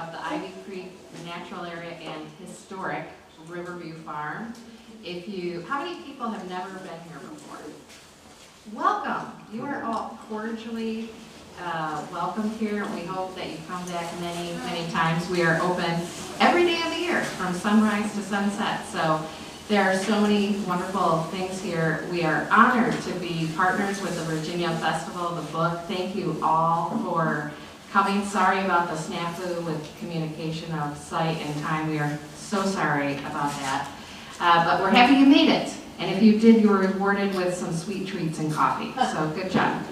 of the Ivy Creek Natural Area and Historic Riverview Farm. How many people have never been here before? Welcome. You are all cordially welcomed here. We hope that you come back many, many times. We are open every day of the year from sunrise to sunset. So there are so many wonderful things here. We are honored to be partners with the Virginia Festival of the Book. Thank you all for coming. Sorry about the snafu with communication of site and time. We are so sorry about that. But we're happy you made it. And if you did, you were rewarded with some sweet treats and coffee. So good job.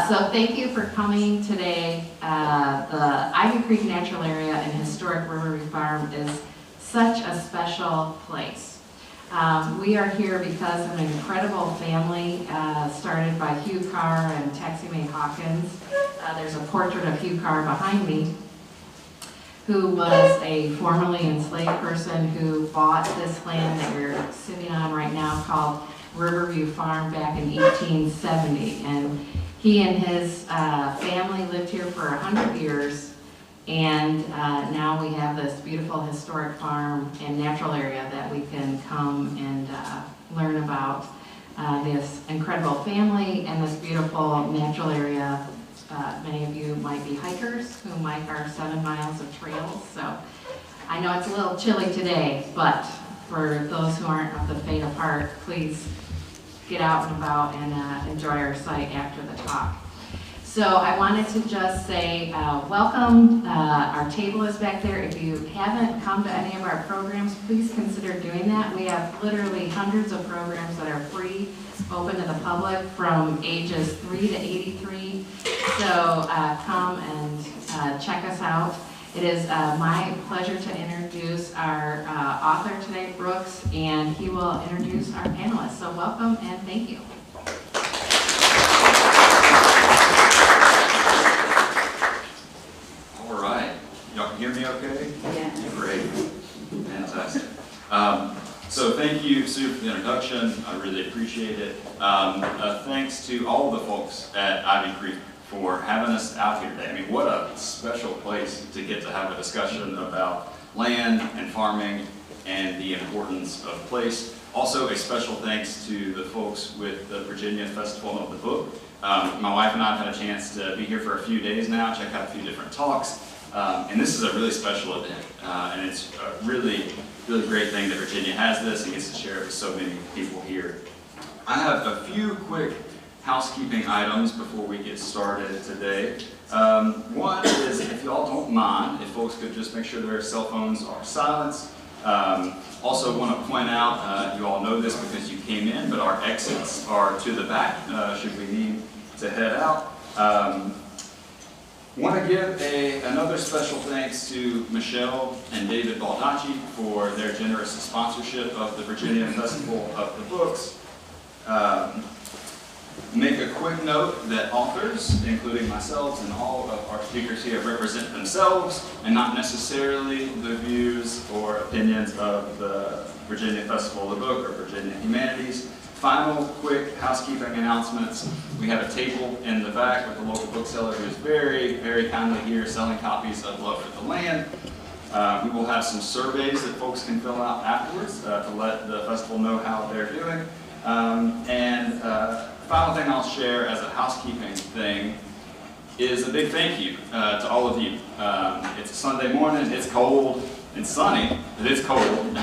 So thank you for coming today. The Ivy Creek Natural Area and Historic Riverview Farm is such a special place. We are here because of an incredible family started by Hugh Carr and Taxi May Hawkins. There's a portrait of Hugh Carr behind me, who was a formerly enslaved person who bought this land that we're sitting on right now called Riverview Farm back in 1870. And he and his family lived here for 100 years. And now we have this beautiful historic farm and natural area that we can come and learn about this incredible family and this beautiful natural area. Many of you might be hikers who hike our 7 miles of trails. So I know it's a little chilly today, but for those who aren't of the faint of heart, please get out and about and enjoy our site after the talk. So I wanted to just say welcome. Our table is back there. If you haven't come to any of our programs, please consider doing that. We have literally hundreds of programs that are free, open to the public from ages 3 to 83. So come and check us out. It is my pleasure to introduce our author today, Brooks, and he will introduce our panelists. So welcome and thank you. All right. Y'all can hear me okay? Yeah. Great. Fantastic. So thank you, Sue, for the introduction. I really appreciate it. Thanks to all the folks at Ivy Creek for having us out here today. I mean, what a special place to get to have a discussion about land and farming and the importance of place. Also, a special thanks to the folks with the Virginia Festival of the Book. My wife and I have had a chance to be here for a few days now, check out a few different talks. And this is a really special event. And it's a really great thing that Virginia has this and gets to share it with so many people here. I have a few quick housekeeping items before we get started today. One is, if y'all don't mind, if folks could just make sure their cell phones are silenced. Also want to point out, you all know this because you came in, but our exits are to the back should we need to head out. Want to give another special thanks to Michelle and David Baldacci for their generous sponsorship of the Virginia Festival of the Books. Make a quick note that authors, including myself and all of our speakers here, represent themselves and not necessarily the views or opinions of the Virginia Festival of the Book or Virginia Humanities. Final quick housekeeping announcements. We have a table in the back with a local bookseller who is very, very kindly here selling copies of Love for the Land. We will have some surveys that folks can fill out afterwards to let the festival know how they're doing. Final thing I'll share as a housekeeping thing is a big thank you to all of you. It's a Sunday morning, it's cold and sunny, but it's cold.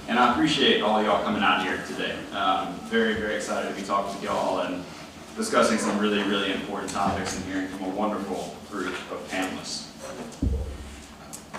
And I appreciate all of y'all coming out here today. Very, very excited to be talking with y'all and discussing some really, really important topics and hearing from a wonderful group of panelists.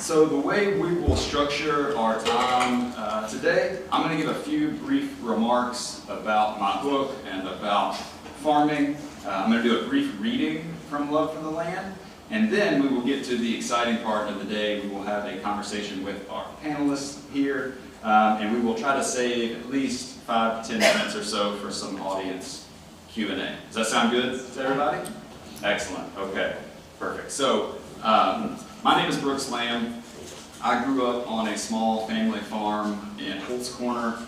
So the way we will structure our time today, I'm going to give a few brief remarks about my book and about farming. I'm going to do a brief reading from Love for the Land, and then we will get to the exciting part of the day. We will have a conversation with our panelists here, and we will try to save at least 5 to 10 minutes or so for some audience Q&A. Does that sound good to everybody? Excellent. Okay. Perfect. So, my name is Brooks Lamb. I grew up on a small family farm in Holtz Corner,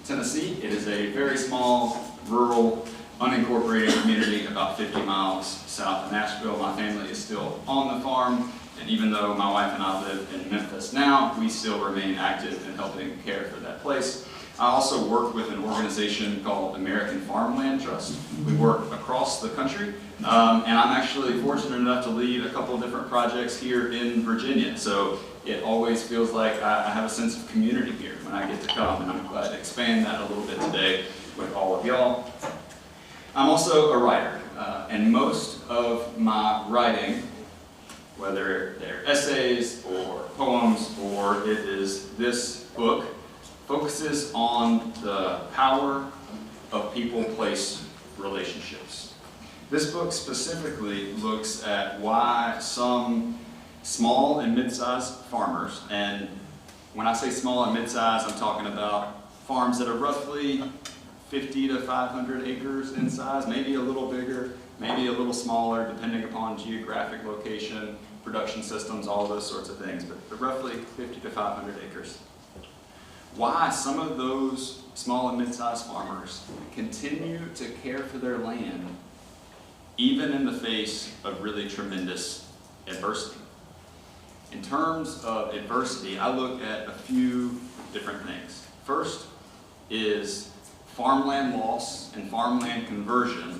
Tennessee. It is a very small, rural, unincorporated community about 50 miles south of Nashville. My family is still on the farm, And even though my wife and I live in Memphis now, we still remain active in helping care for that place. I also work with an organization called American Farmland Trust. We work across the country, and I'm actually fortunate enough to lead a couple of different projects here in Virginia. So it always feels like I have a sense of community here when I get to come, and I'm glad to expand that a little bit today with all of y'all. I'm also a writer, and most of my writing, whether they're essays or poems or it is this book, focuses on the power of people-place relationships. This book specifically looks at why some small and mid-sized farmers, and when I say small and mid-sized, I'm talking about farms that are roughly 50 to 500 acres in size, maybe a little bigger, maybe a little smaller, depending upon geographic location, production systems, all those sorts of things, but roughly 50 to 500 acres. Why some of those small and mid-sized farmers continue to care for their land even in the face of really tremendous adversity. In terms of adversity, I look at a few different things. First is farmland loss and farmland conversion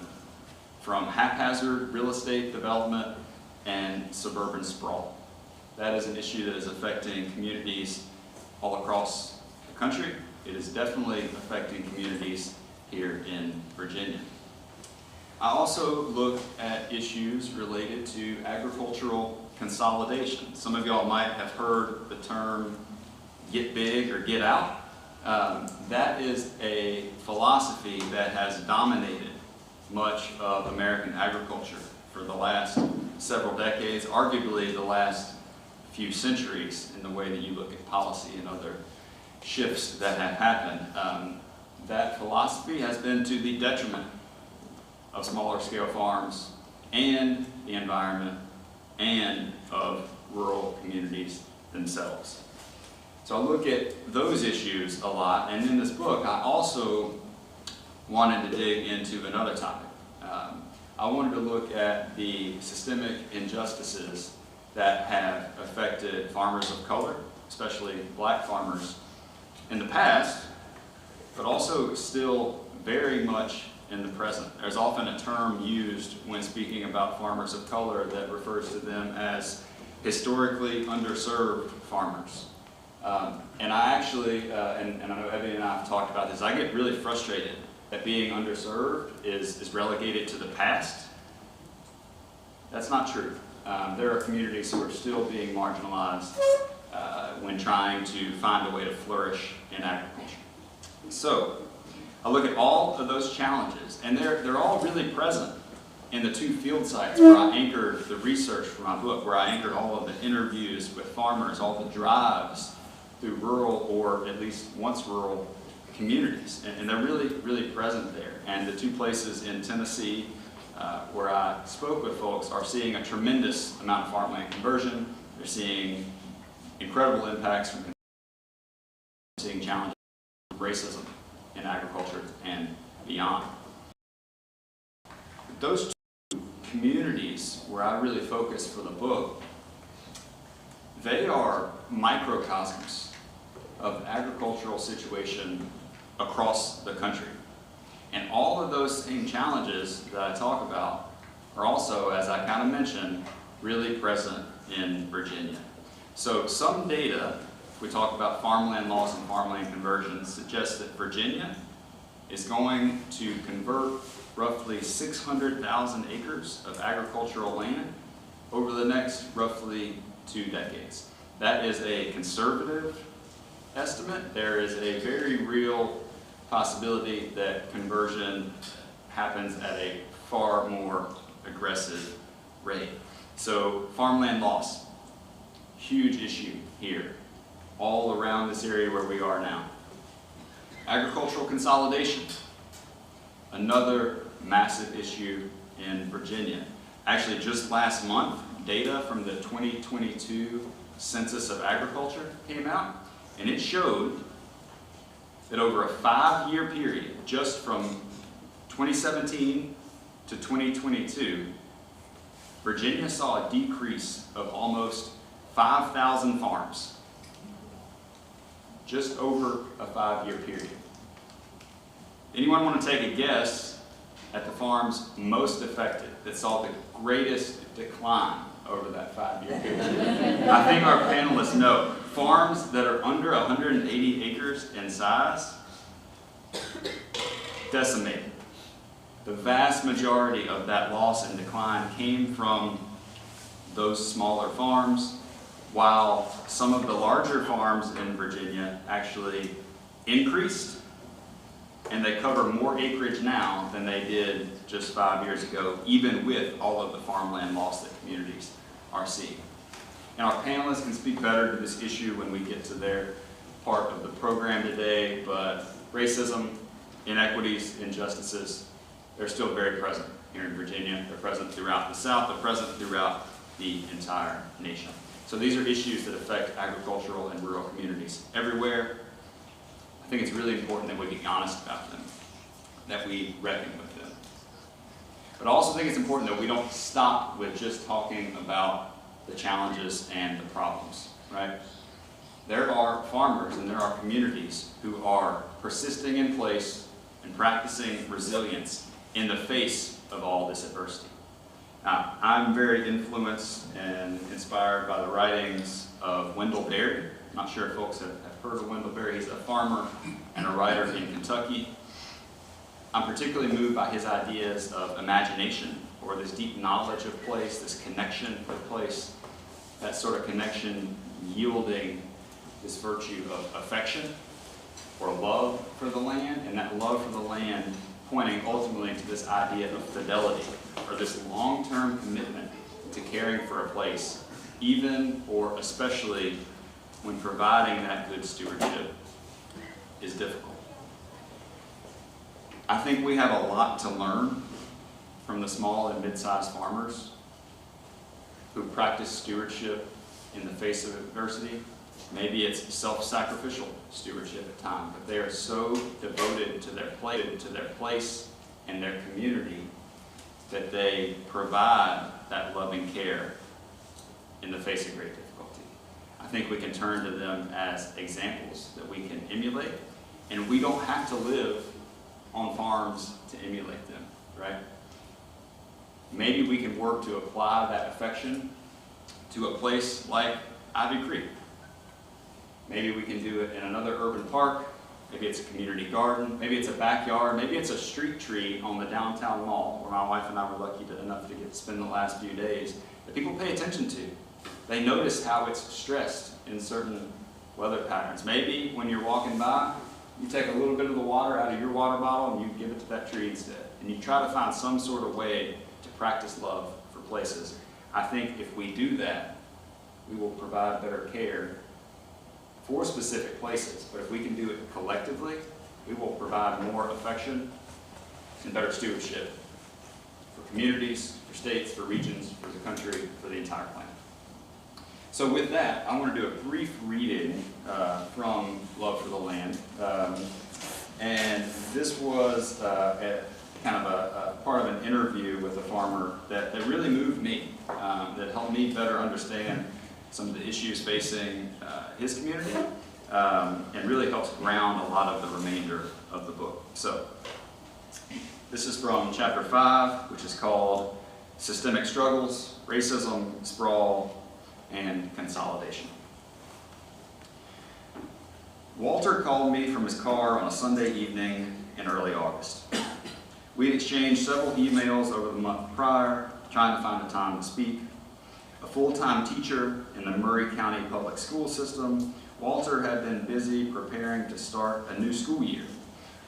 from haphazard real estate development and suburban sprawl. That is an issue that is affecting communities all across the country. It is definitely affecting communities here in Virginia. I also look at issues related to agricultural consolidation. Some of y'all might have heard the term get big or get out. That is a philosophy that has dominated much of American agriculture for the last several decades, arguably the last few centuries in the way that you look at policy and other shifts that have happened. That philosophy has been to the detriment of smaller scale farms and the environment and of rural communities themselves. So I look at those issues a lot, and in this book I also wanted to dig into another topic. I wanted to look at the systemic injustices that have affected farmers of color, especially black farmers, in the past, but also still very much in the present. There's often a term used when speaking about farmers of color that refers to them as historically underserved farmers. And I actually, and I know Ebonie and I have talked about this, I get really frustrated that being underserved is relegated to the past. That's not true. There are communities who are still being marginalized when trying to find a way to flourish in agriculture. So, I look at all of those challenges, and they're all really present in the two field sites where I anchored the research for my book, where I anchored all of the interviews with farmers, all the drives through rural, or at least once rural, communities. And they're really, really present there. And the two places in Tennessee where I spoke with folks are seeing a tremendous amount of farmland conversion. They're seeing incredible impacts from seeing challenges of racism in agriculture and beyond. Those two communities where I really focus for the book, they are microcosms of the agricultural situation across the country. And all of those same challenges that I talk about are also, as I kind of mentioned, really present in Virginia. So some data, if we talk about farmland loss and farmland conversion, suggests that Virginia is going to convert roughly 600,000 acres of agricultural land over the next roughly 2 decades. That is a conservative estimate. There is a very real possibility that conversion happens at a far more aggressive rate. So farmland loss, huge issue here, all around this area where we are now. Agricultural consolidation, another massive issue in Virginia. Actually, just last month, data from the 2022 Census of Agriculture came out, and it showed that over a 5-year period, just from 2017 to 2022, Virginia saw a decrease of almost 5,000 farms just over a 5-year period. Anyone want to take a guess at the farms most affected that saw the greatest decline over that 5-year period? I think our panelists know. Farms that are under 180 acres in size, decimated. The vast majority of that loss and decline came from those smaller farms, while some of the larger farms in Virginia actually increased, and they cover more acreage now than they did just 5 years ago, even with all of the farmland loss that communities are seeing. And our panelists can speak better to this issue when we get to their part of the program today, but racism, inequities, injustices, they're still very present here in Virginia. They're present throughout the South. They're present throughout the entire nation. So these are issues that affect agricultural and rural communities everywhere. I think it's really important that we be honest about them, that we reckon with them. But I also think it's important that we don't stop with just talking about the challenges and the problems, right? There are farmers and there are communities who are persisting in place and practicing resilience in the face of all this adversity. Now, I'm very influenced and inspired by the writings of Wendell Berry. I'm not sure if folks have heard of Wendell Berry. He's a farmer and a writer in Kentucky. I'm particularly moved by his ideas of imagination, or this deep knowledge of place, this connection with place, that sort of connection yielding this virtue of affection or love for the land, and that love for the land pointing ultimately to this idea of fidelity, or this long-term commitment to caring for a place, even or especially when providing that good stewardship is difficult. I think we have a lot to learn from the small and mid-sized farmers who practice stewardship in the face of adversity. Maybe it's self-sacrificial stewardship at times, but they are so devoted to their place and their community that they provide that loving care in the face of great difficulty. I think we can turn to them as examples that we can emulate, and we don't have to live on farms to emulate them, right? Maybe we can work to apply that affection to a place like Ivy Creek. Maybe we can do it in another urban park. Maybe it's a community garden. Maybe it's a backyard. Maybe it's a street tree on the downtown mall, where my wife and I were lucky enough to get to spend the last few days, that people pay attention to. They notice how it's stressed in certain weather patterns. Maybe when you're walking by, you take a little bit of the water out of your water bottle and you give it to that tree instead. And you try to find some sort of way to practice love for places. I think if we do that, we will provide better care for specific places. But if we can do it collectively, we will provide more affection and better stewardship for communities, for states, for regions, for the country, for the entire planet. So with that, I want to do a brief reading from Love for the Land. And this was kind of a part of an interview with a farmer that really moved me, that helped me better understand some of the issues facing his community, and really helps ground a lot of the remainder of the book. So this is from chapter 5, which is called Systemic Struggles, Racism, Sprawl, and Consolidation. Walter called me from his car on a Sunday evening in early August. We had exchanged several emails over the month prior, trying to find a time to speak. A full-time teacher in the Murray County public school system, Walter had been busy preparing to start a new school year,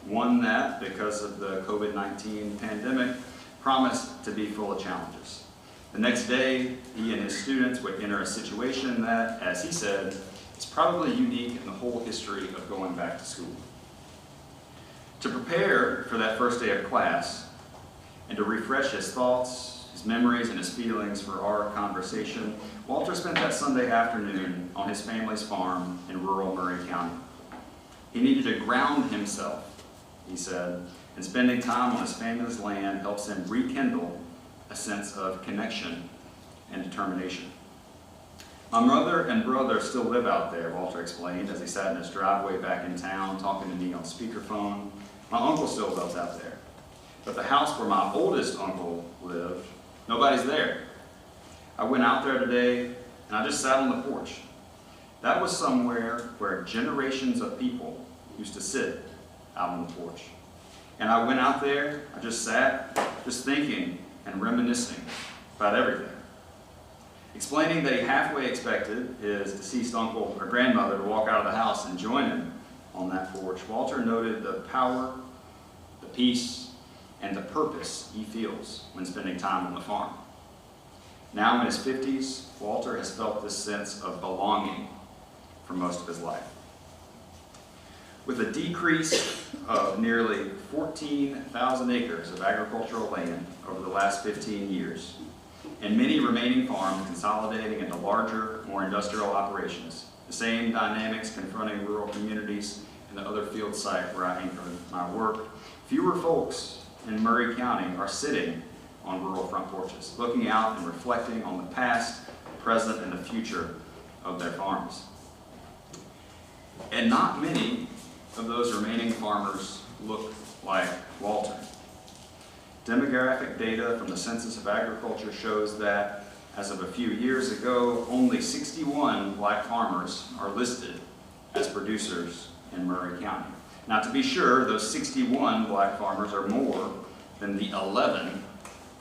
one that, because of the COVID-19 pandemic, promised to be full of challenges. The next day, he and his students would enter a situation that, as he said, is probably unique in the whole history of going back to school. To prepare for that first day of class, and to refresh his thoughts, his memories, and his feelings for our conversation, Walter spent that Sunday afternoon on his family's farm in rural Murray County. He needed to ground himself, he said, and spending time on his family's land helps him rekindle a sense of connection and determination. My mother and brother still live out there, Walter explained as he sat in his driveway back in town talking to me on speakerphone. My uncle still lives out there. But the house where my oldest uncle lived, nobody's there. I went out there today and I just sat on the porch. That was somewhere where generations of people used to sit out on the porch. And I went out there, I just sat, just thinking and reminiscing about everything. Explaining that he halfway expected his deceased uncle or grandmother to walk out of the house and join him on that porch, Walter noted the power, the peace, and the purpose he feels when spending time on the farm. Now in his 50s, Walter has felt this sense of belonging for most of his life. With a decrease of nearly 14,000 acres of agricultural land over the last 15 years, and many remaining farms consolidating into larger, more industrial operations, the same dynamics confronting rural communities and the other field site where I anchor my work, fewer folks in Murray County are sitting on rural front porches, looking out and reflecting on the past, present, and the future of their farms. And not many of those remaining farmers look like Walter. Demographic data from the Census of Agriculture shows that, as of a few years ago, only 61 black farmers are listed as producers in Murray County. Now, to be sure, those 61 black farmers are more than the 11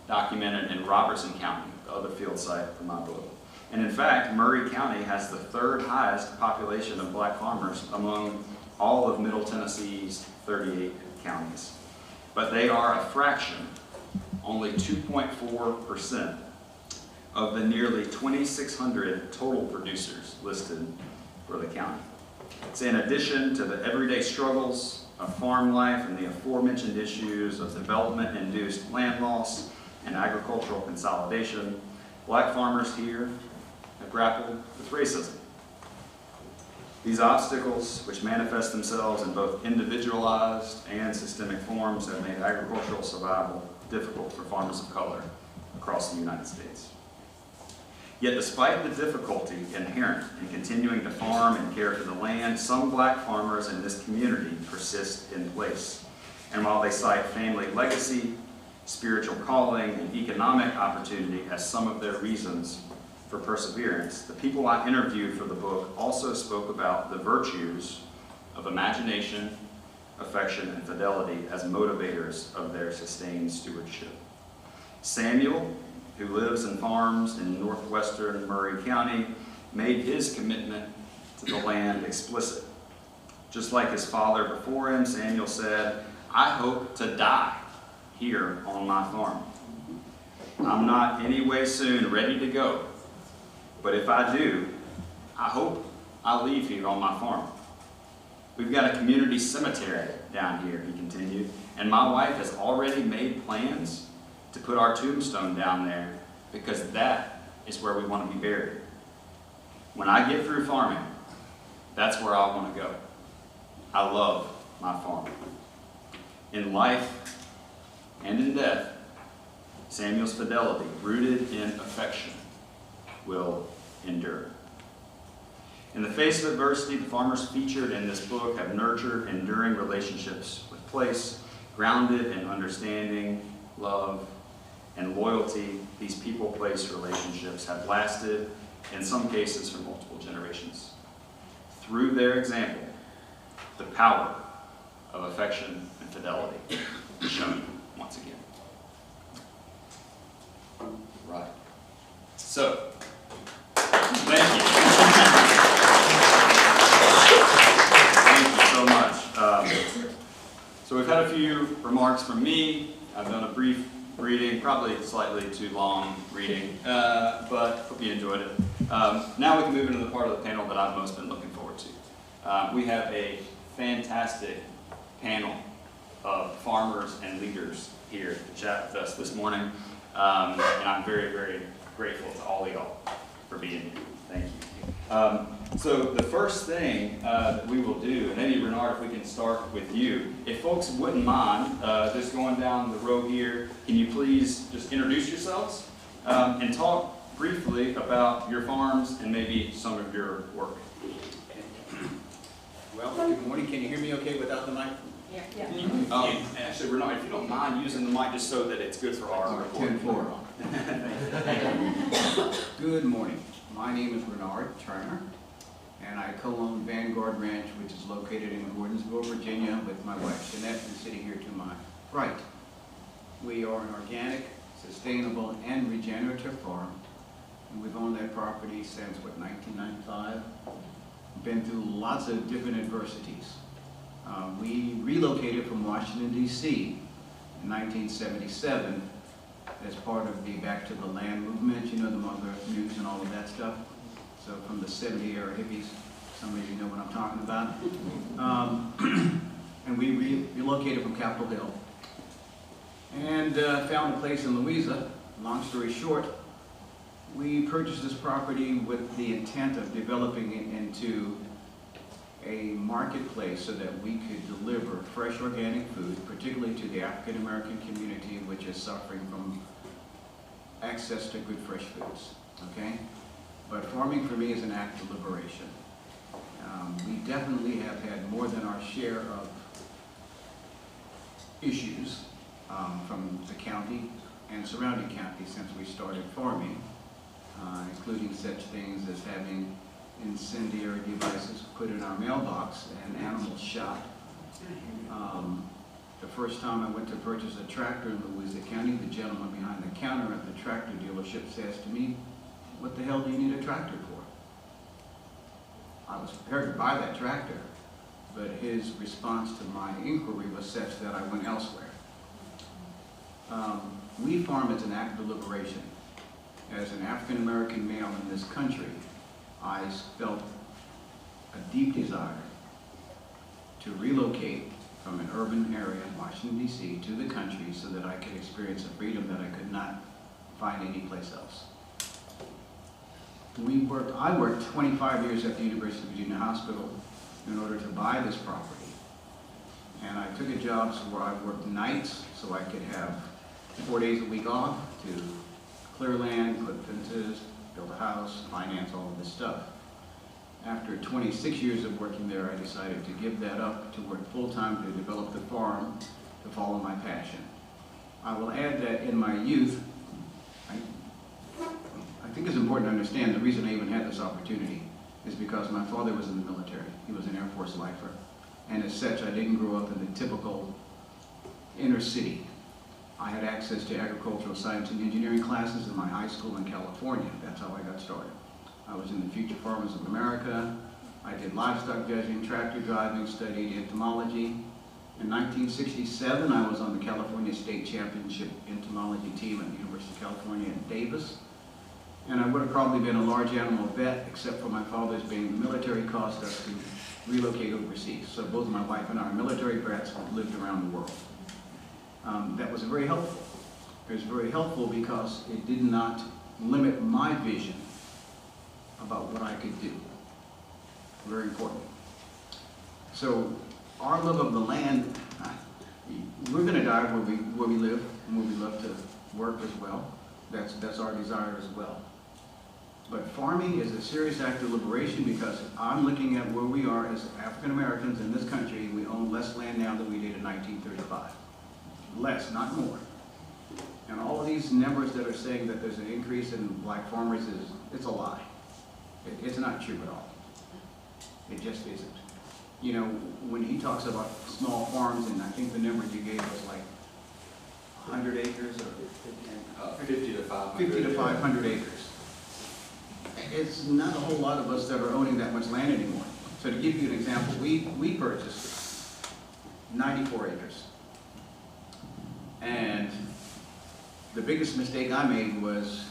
documented in Robertson County, the other field site for my book. And in fact, Murray County has the third highest population of black farmers among all of Middle Tennessee's 38 counties. But they are a fraction, only 2.4% of the nearly 2,600 total producers listed for the county. It's in addition to the everyday struggles of farm life and the aforementioned issues of development-induced land loss and agricultural consolidation, black farmers here have grappled with racism. These obstacles, which manifest themselves in both individualized and systemic forms, have made agricultural survival difficult for farmers of color across the United States. Yet despite the difficulty inherent in continuing to farm and care for the land, some black farmers in this community persist in place. And while they cite family legacy, spiritual calling, and economic opportunity as some of their reasons for perseverance, the people I interviewed for the book also spoke about the virtues of imagination, affection, and fidelity as motivators of their sustained stewardship. Samuel, who lives and farms in northwestern Murray County, made his commitment to the land explicit. Just like his father before him, Samuel said, "I hope to die here on my farm. I'm not any way soon ready to go, but if I do, I hope I leave here on my farm. We've got a community cemetery down here," he continued, "and my wife has already made plans to put our tombstone down there because that is where we want to be buried. When I get through farming, that's where I want to go. I love my farm." In life and in death, Samuel's fidelity, rooted in affection, will endure. In the face of adversity, the farmers featured in this book have nurtured enduring relationships with place, grounded in understanding, love, and loyalty. These people-place relationships have lasted, in some cases, for multiple generations. Through their example, the power of affection and fidelity is shown once again. Right. So, thank you. Thank you so much. So we've had a few remarks from me. I've done a brief reading, probably slightly too long reading, but hope you enjoyed it. Now we can move into the part of the panel that I've most been looking forward to. We have a fantastic panel of farmers and leaders here to chat with us this morning, and I'm very, very grateful to all of y'all for being here. Thank you. So the first thing that we will do, and maybe Renard, if we can start with you, if folks wouldn't mind just going down the row here, can you please just introduce yourselves and talk briefly about your farms and maybe some of your work. Well, good morning. Can you hear me okay without the mic? Yeah. Actually, Renard, if you don't mind using the mic just so that it's good for our recording. 10-4. Good morning. My name is Renard Turner, and I co-own Vanguard Ranch, which is located in Gordonsville, Virginia, with my wife Chinette, who's sitting here to my right. We are an organic, sustainable, and regenerative farm, and we've owned that property since, 1995? Been through lots of different adversities. We relocated from Washington, D.C. in 1977 as part of the Back to the Land movement, you know, the Mother News and all of that stuff. So from the 70-era hippies, some of you know what I'm talking about. And we relocated from Capitol Hill and found a place in Louisa. Long story short, we purchased this property with the intent of developing it into a marketplace so that we could deliver fresh organic food, particularly to the African American community, which is suffering from access to good fresh foods, okay? But farming for me is an act of liberation. We definitely have had more than our share of issues from the county and surrounding counties since we started farming, including such things as having incendiary devices put in our mailbox and animals shot. The first time I went to purchase a tractor in Louisa County, the gentleman behind the counter at the tractor dealership says to me, "What the hell do you need a tractor for?" I was prepared to buy that tractor, but his response to my inquiry was such that I went elsewhere. We farm as an act of liberation. As an African American male in this country, I felt a deep desire to relocate from an urban area in Washington, D.C. to the country so that I could experience a freedom that I could not find anyplace else. I worked 25 years at the University of Virginia Hospital in order to buy this property. And I took a job where I worked nights so I could have 4 days a week off to clear land, put fences, build a house, finance all of this stuff. After 26 years of working there, I decided to give that up to work full-time to develop the farm, to follow my passion. I will add that in my youth, I think it's important to understand the reason I even had this opportunity is because my father was in the military. He was an Air Force lifer. And as such, I didn't grow up in the typical inner city. I had access to agricultural science and engineering classes in my high school in California. That's how I got started. I was in the Future Farmers of America. I did livestock judging, tractor driving, studied entomology. In 1967, I was on the California State Championship entomology team at the University of California at Davis. And I would have probably been a large animal vet, except for my father's being the military caused us to relocate overseas. So both my wife and I are military brats who lived around the world. That was very helpful. It was very helpful because it did not limit my vision about what I could do. Very important. So our love of the land, we're going to die where we live and where we love to work as well. That's our desire as well. But farming is a serious act of liberation because I'm looking at where we are as African Americans in this country. We own less land now than we did in 1935. Less, not more. And all of these numbers that are saying that there's an increase in black farmers it's a lie. It's not true at all. It just isn't. You know, when he talks about small farms, and I think the number you gave was like 100 acres or 50 to 500. 50 to 500 acres. It's not a whole lot of us that are owning that much land anymore. So to give you an example, we purchased 94 acres. And the biggest mistake I made was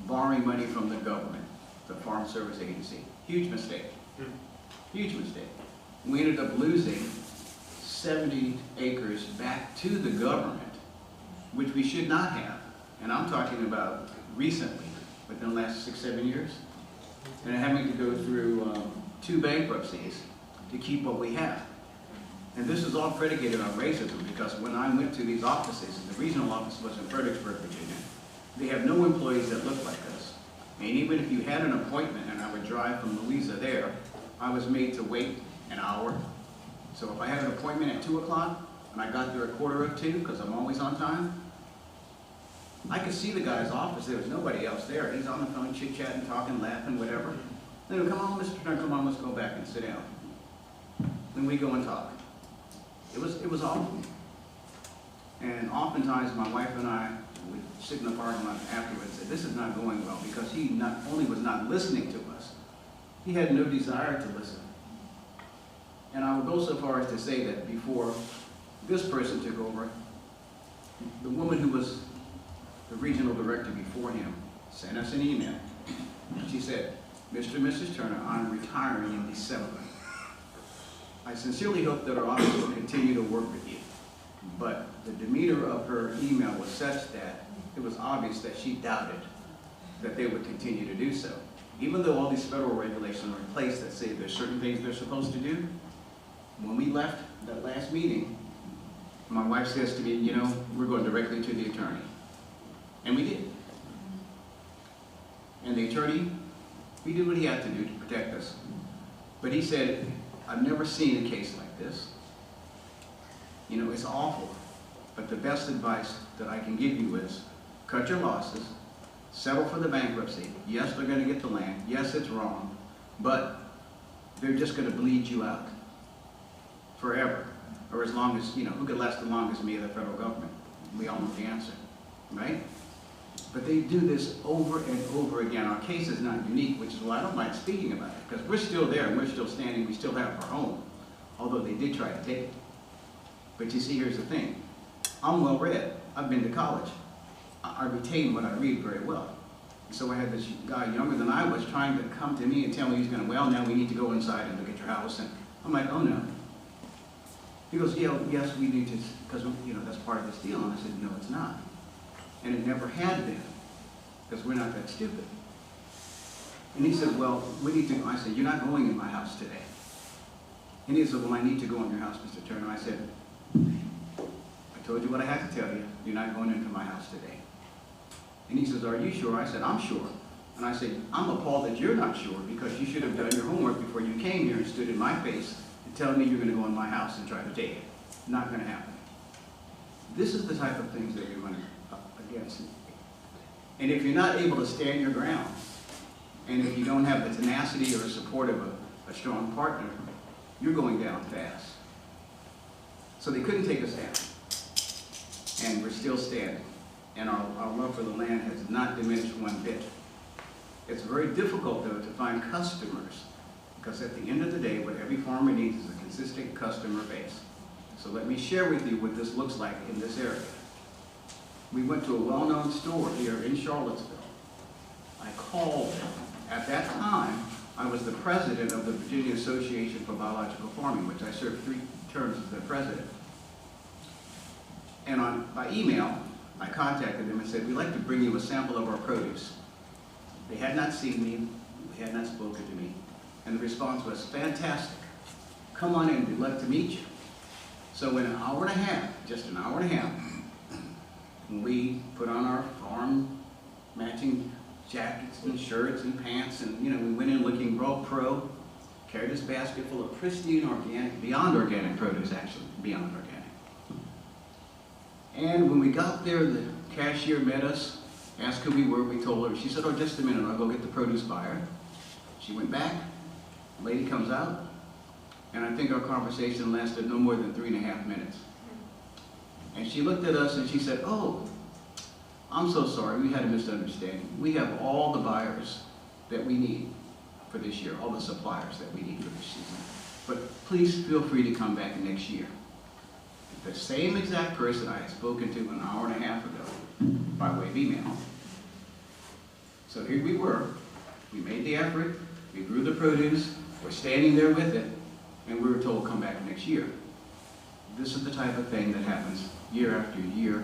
borrowing money from the government, the Farm Service Agency. Huge mistake. Huge mistake. We ended up losing 70 acres back to the government, which we should not have. And I'm talking about recently, within the last 6, 7 years. And having to go through 2 bankruptcies to keep what we have. And this is all predicated on racism because when I went to these offices, and the regional office was in Fredericksburg, Virginia, they have no employees that look like us. And even if you had an appointment and I would drive from Louisa there, I was made to wait an hour. So if I had an appointment at 2 o'clock and I got there at 1:45 because I'm always on time, I could see the guy's office. There was nobody else there. He's on the phone chit-chatting, talking, laughing, whatever. Then, come on, Mr. Turner, come on, let's go back and sit down. Then we go and talk. It was awful. And oftentimes my wife and I would sit in the parking lot afterwards and say, this is not going well, because he not only was not listening to us, he had no desire to listen. And I would go so far as to say that before this person took over, the woman who was the regional director before him sent us an email. She said, Mr. and Mrs. Turner, I'm retiring in December. I sincerely hope that our office will continue to work with you. But the demeanor of her email was such that it was obvious that she doubted that they would continue to do so. Even though all these federal regulations are in place that say there's certain things they're supposed to do, when we left that last meeting, my wife says to me, you know, we're going directly to the attorney. And we did. And the attorney, he did what he had to do to protect us. But he said, I've never seen a case like this. You know, it's awful. But the best advice that I can give you is cut your losses, settle for the bankruptcy. Yes, they're going to get the land. Yes, it's wrong. But they're just going to bleed you out forever. Or as long as, you know, who could last the longest, me or the federal government? We all know the answer, right? But they do this over and over again. Our case is not unique, which is why I don't mind speaking about it, because we're still there and we're still standing. We still have our home, although they did try to take it. But you see, here's the thing. I'm well read. I've been to college. I retain what I read very well. So I had this guy younger than I was trying to come to me and tell me he's going to, well, now we need to go inside and look at your house. And I'm like, oh no. He goes, yeah, yes, we need to, because, you know, that's part of this deal. And I said, no, it's not. And it never had been, because we're not that stupid. And he said, well, we need to, I said, you're not going in my house today. And he said, well, I need to go in your house, Mr. Turner. I said, I told you what I had to tell you. You're not going into my house today. And he says, are you sure? I said, I'm sure. And I said, I'm appalled that you're not sure, because you should have done your homework before you came here and stood in my face and tell me you're going to go in my house and try to take it. Not going to happen. This is the type of things that you're running up against. And if you're not able to stand your ground, and if you don't have the tenacity or support of a strong partner, you're going down fast. So they couldn't take us down. And we're still standing. And our love for the land has not diminished one bit. It's very difficult, though, to find customers, because at the end of the day, what every farmer needs is a consistent customer base. So let me share with you what this looks like in this area. We went to a well-known store here in Charlottesville. I called them. At that time, I was the president of the Virginia Association for Biological Farming, which I served 3 terms as their president. And by email, I contacted them and said, we'd like to bring you a sample of our produce. They had not seen me, they had not spoken to me, and the response was, fantastic. Come on in, we'd love to meet you. So in an hour and a half, just an hour and a half, we put on our farm matching jackets and shirts and pants, and you know, we went in looking real pro, carried this basket full of pristine organic, beyond organic produce actually, beyond organic. And when we got there, the cashier met us, asked who we were, we told her. She said, oh, just a minute, I'll go get the produce buyer. She went back, the lady comes out, and I think our conversation lasted no more than 3.5 minutes. And she looked at us and she said, oh, I'm so sorry, we had a misunderstanding. We have all the buyers that we need for this year, all the suppliers that we need for this season. But please feel free to come back next year. The same exact person I had spoken to an hour and a half ago by way of email. So here we were. We made the effort. We grew the produce. We're standing there with it. And we were told, come back next year. This is the type of thing that happens year after year,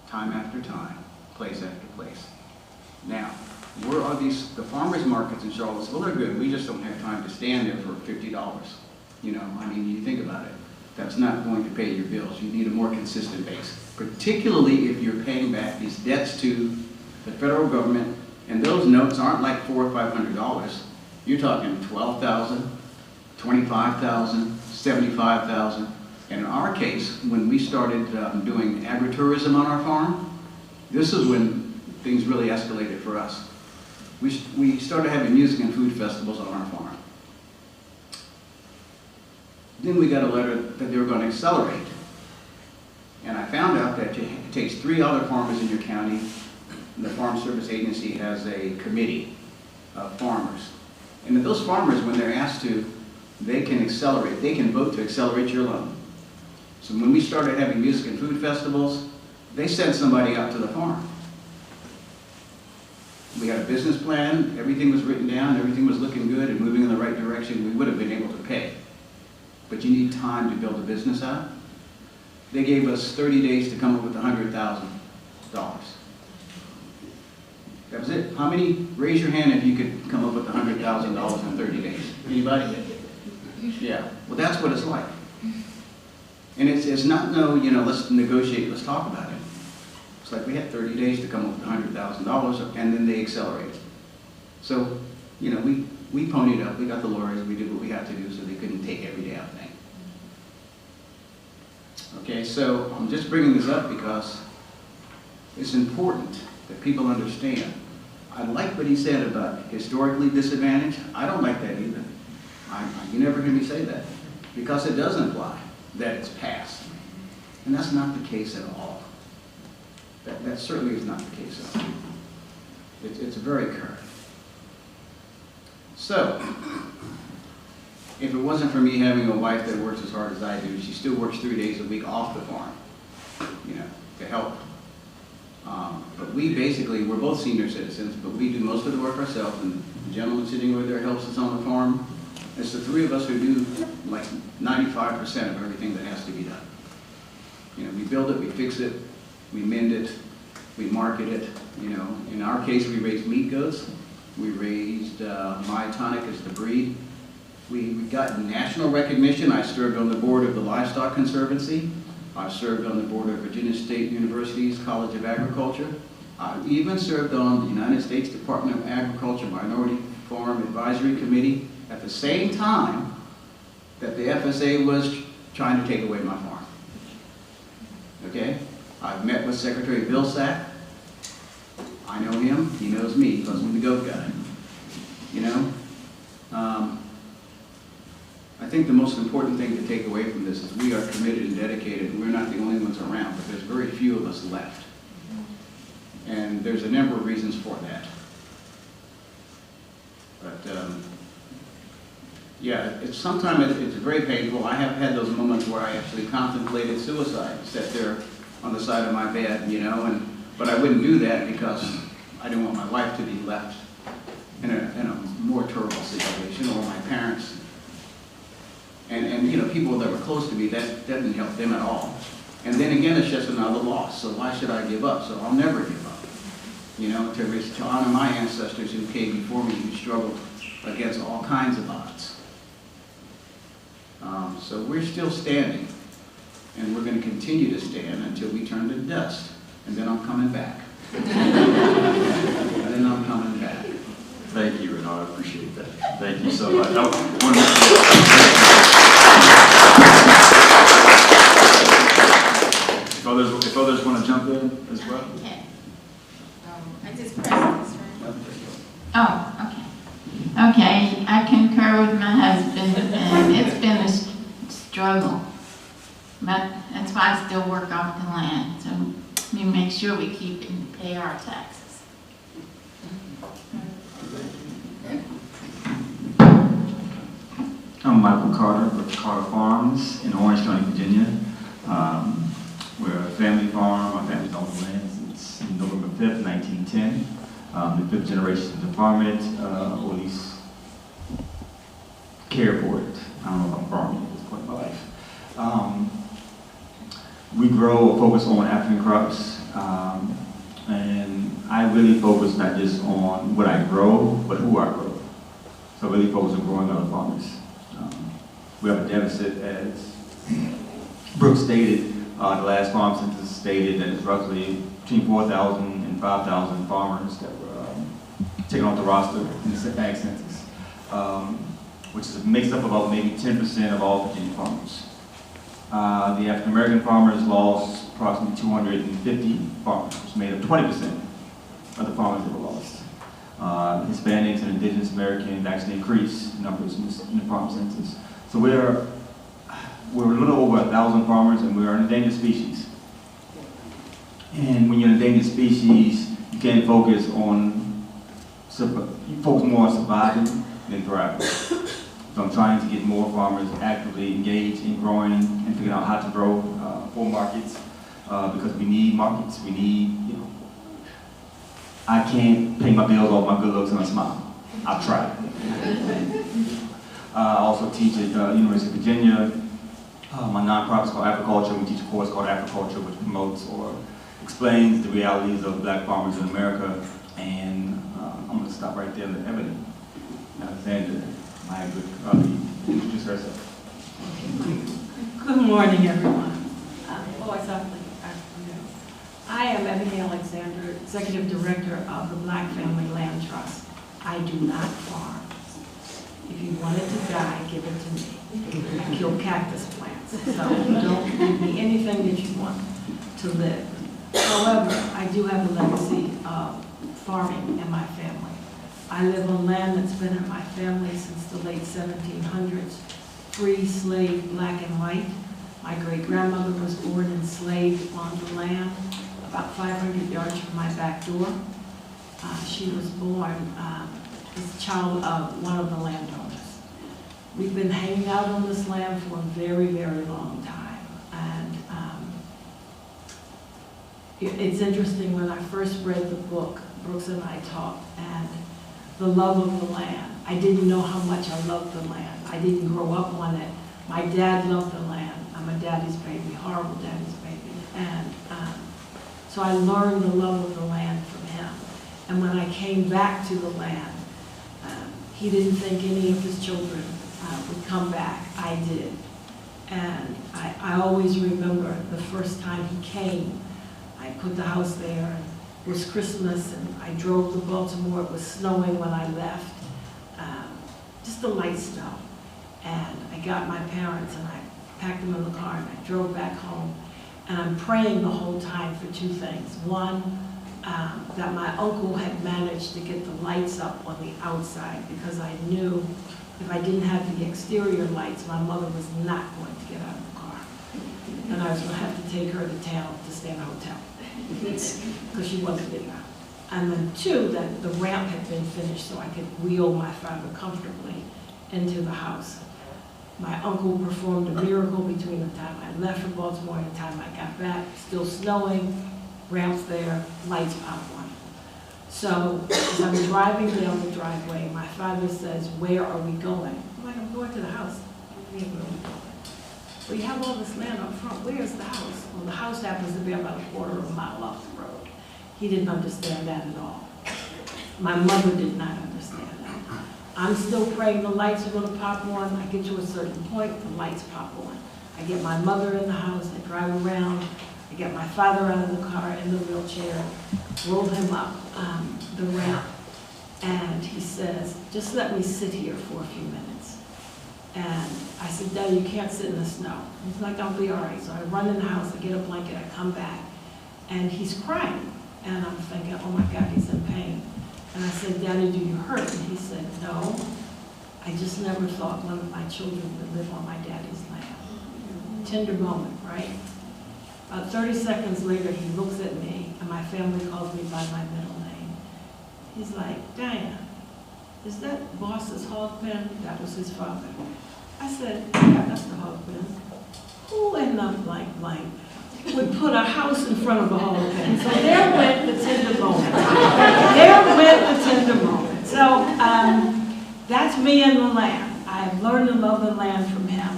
time after time, place after place. Now, where are these, the farmers markets in Charlottesville are good. We just don't have time to stand there for $50. You know, I mean, you think about it. That's not going to pay your bills. You need a more consistent base, particularly if you're paying back these debts to the federal government And those notes aren't like $400 or $500. You're talking $12,000, $25,000, $75,000. And in our case, when we started doing agritourism on our farm, this is when things really escalated for us. We started having music and food festivals on our farm. Then we got a letter that they were going to accelerate. And I found out that it takes 3 other farmers in your county. The Farm Service Agency has a committee of farmers. And those farmers, when they're asked to, they can accelerate. They can vote to accelerate your loan. So when we started having music and food festivals, they sent somebody out to the farm. We had a business plan, everything was written down, everything was looking good and moving in the right direction. We would have been able to pay. But you need time to build a business out. They gave us 30 days to come up with $100,000. That was it. How many? Raise your hand if you could come up with $100,000 in 30 days. Anybody? Yeah. Well, that's what it's like. And it's not no, let's negotiate, let's talk about it. It's like we had 30 days to come up with $100,000, and then they accelerated. So, we ponied up. We got the lawyers. We did what we had to do, so they couldn't take every day out thing. Okay, so I'm just bringing this up because it's important that people understand. I like what he said about historically disadvantaged. I don't like that either. You never hear me say that, because it does imply that it's past. And that's not the case at all. That certainly is not the case at all. It's very current. So, if it wasn't for me having a wife that works as hard as I do, she still works 3 days a week off the farm, to help. But we're both senior citizens, but we do most of the work ourselves, and the gentleman sitting over there helps us on the farm. It's the 3 of us who do like 95% of everything that has to be done. We build it, we fix it, we mend it, we market it. In our case, we raised meat goats. We raised Myotonic as the breed. We got national recognition. I served on the board of the Livestock Conservancy. I served on the board of Virginia State University's College of Agriculture. I even served on the United States Department of Agriculture Minority Farm Advisory Committee at the same time that the FSA was trying to take away my farm. Okay? I've met with Secretary Vilsack. I know him. He knows me because I'm the goat guy. I think the most important thing to take away from this is we are committed and dedicated, and we're not the only ones around, but there's very few of us left. And there's a number of reasons for that. But yeah, sometimes it's very painful. I have had those moments where I actually contemplated suicide, sat there on the side of my bed, but I wouldn't do that because I didn't want my wife to be left in a more terrible situation, or my parents. And people that were close to me, that didn't help them at all. And then again, it's just another loss, so why should I give up? So I'll never give up. To honor my ancestors who came before me, who struggled against all kinds of odds. So we're still standing, and we're going to continue to stand until we turn to dust, and then I'm coming back. And then I'm coming back. Thank you, Renard. I appreciate that. Thank you so much. If others want to jump in as well. Okay. I just pressed this, right? Oh, okay. Okay, I concur with my husband, and it's been a struggle. But that's why I still work off the land, so we make sure we keep it and pay our taxes. I'm Michael Carter with Carter Farms in Orange County, Virginia. We're a family farm. Our family's owned the land since November 5th, 1910. The 5th generation of the farm it, or at least care for it. I don't know if I'm farming at this point in my life. We grow or focus on African crops, and I really focus not just on what I grow, but who I grow. So I really focus on growing other farmers. We have a deficit, as Brooks stated, the last farm census stated that it's roughly between 4,000 and 5,000 farmers that were taken off the roster in the ag census, which makes up about maybe 10% of all Virginia farmers. The African American farmers lost approximately 250 farmers, which made up 20% of the farmers that were lost. Hispanics and Indigenous Americans actually increased in numbers in the farm census. So we're a little over 1,000 farmers, and we're an endangered species. And when you're an endangered species, you can't focus on, you focus more on surviving than thriving. So I'm trying to get more farmers actively engaged in growing and figuring out how to grow for markets, because we need markets. We need, I can't pay my bills off my good looks and a smile. I've tried. I also teach at University of Virginia. My nonprofit is called Agriculture. We teach a course called Agriculture, which promotes or explains the realities of black farmers in America. And I'm going to stop right there and let Ebonie Alexander, my good colleague, introduce herself. Good morning, everyone. I am Ebonie Alexander, Executive Director of the Black Family Land Trust. I do not farm. If you want it to die, give it to me. I kill cactus plants, so don't give me anything that you want to live. However, I do have a legacy of farming in my family. I live on land that's been in my family since the late 1700s, free, slave, black and white. My great-grandmother was born enslaved on the land, about 500 yards from my back door. She was born as a child of one of the landowners. We've been hanging out on this land for a very, very long time. And it's interesting, when I first read the book, Brooks and I talked, and the love of the land. I didn't know how much I loved the land. I didn't grow up on it. My dad loved the land. I'm a daddy's baby, horrible daddy's baby. And so I learned the love of the land from him. And when I came back to the land, he didn't think any of his children would come back. I did. And I always remember the first time he came. I put the house there, and it was Christmas, and I drove to Baltimore. It was snowing when I left, just a light snow. And I got my parents, and I packed them in the car, and I drove back home. And I'm praying the whole time for two things. One, that my uncle had managed to get the lights up on the outside, because I knew if I didn't have the exterior lights, my mother was not going to get out of the car. And I was going to have to take her to town to stay in a hotel, because she wasn't getting out. And then two, that the ramp had been finished so I could wheel my father comfortably into the house. My uncle performed a miracle between the time I left for Baltimore and the time I got back. Still snowing, ramps there, lights pop on. So as I'm driving down the driveway, my father says, "Where are we going?" I'm like, "I'm going to the house." "Where are we going?" "Well, you have all this land up front. Where's the house?" "Well, the house happens to be about a quarter of a mile off the road." He didn't understand that at all. My mother did not understand that. I'm still praying the lights are going to pop on. I get to a certain point, the lights pop on. I get my mother in the house, I drive around, I get my father out of the car in the wheelchair, roll him up the ramp, and he says, "Just let me sit here for a few minutes." And I said, "Dad, you can't sit in the snow." He's like, "I'll be all right." So I run in the house, I get a blanket, I come back, and he's crying. And I'm thinking, oh my God, he's in pain. And I said, "Daddy, do you hurt?" And he said, "No, I just never thought one of my children would live on my daddy's land." Tender moment, right? About 30 seconds later, he looks at me, and my family calls me by my middle name. He's like, "Diana, is that boss's hog pen?" That was his father. I said, "Yeah, that's the hog pen." Who in the blank blank would put a house in front of a hog pen? So there went the tender moment. There went the tender moment. So that's me and the land. I've learned to love the land from him.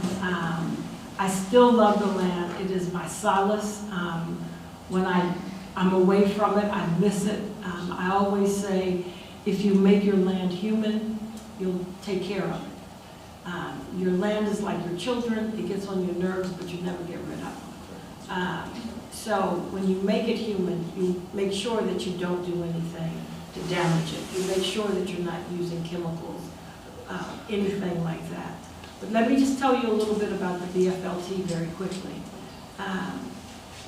I still love the land. It is my solace. When I'm away from it, I miss it. I always say, if you make your land human, you'll take care of it. Your land is like your children. It gets on your nerves, but you never get rid of them. So when you make it human, you make sure that you don't do anything to damage it. You make sure that you're not using chemicals, anything like that. But let me just tell you a little bit about the BFLT very quickly.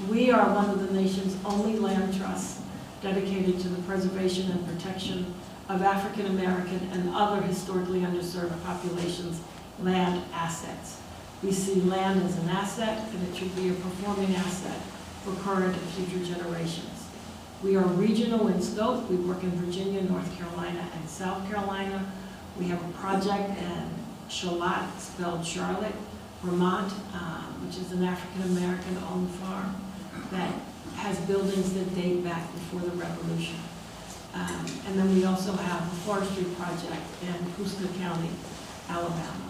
We are one of the nation's only land trusts dedicated to the preservation and protection of African American and other historically underserved populations' land assets. We see land as an asset, and it should be a performing asset for current and future generations. We are regional in scope. We work in Virginia, North Carolina, and South Carolina. We have a project in Charlotte, spelled Charlotte, Vermont, which is an African American owned farm that has buildings that date back before the Revolution. And then we also have a forestry project in Coosa County, Alabama.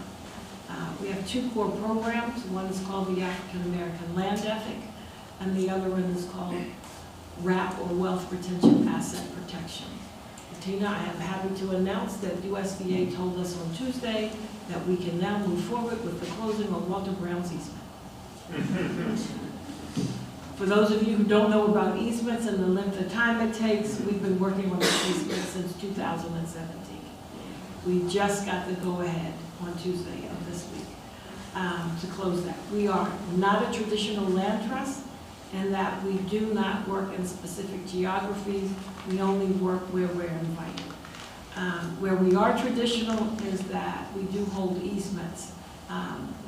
We have two core programs. One is called the African American Land Ethic, and the other one is called RAP, or Wealth Retention Asset Protection. Tina, I am happy to announce that USDA told us on Tuesday that we can now move forward with the closing of Walter Brown's easement. For those of you who don't know about easements and the length of time it takes, we've been working on this easement since 2017. We just got the go-ahead on Tuesday of this week to close that. We are not a traditional land trust, and that we do not work in specific geographies. We only work where we're invited. Where we are traditional is that we do hold easements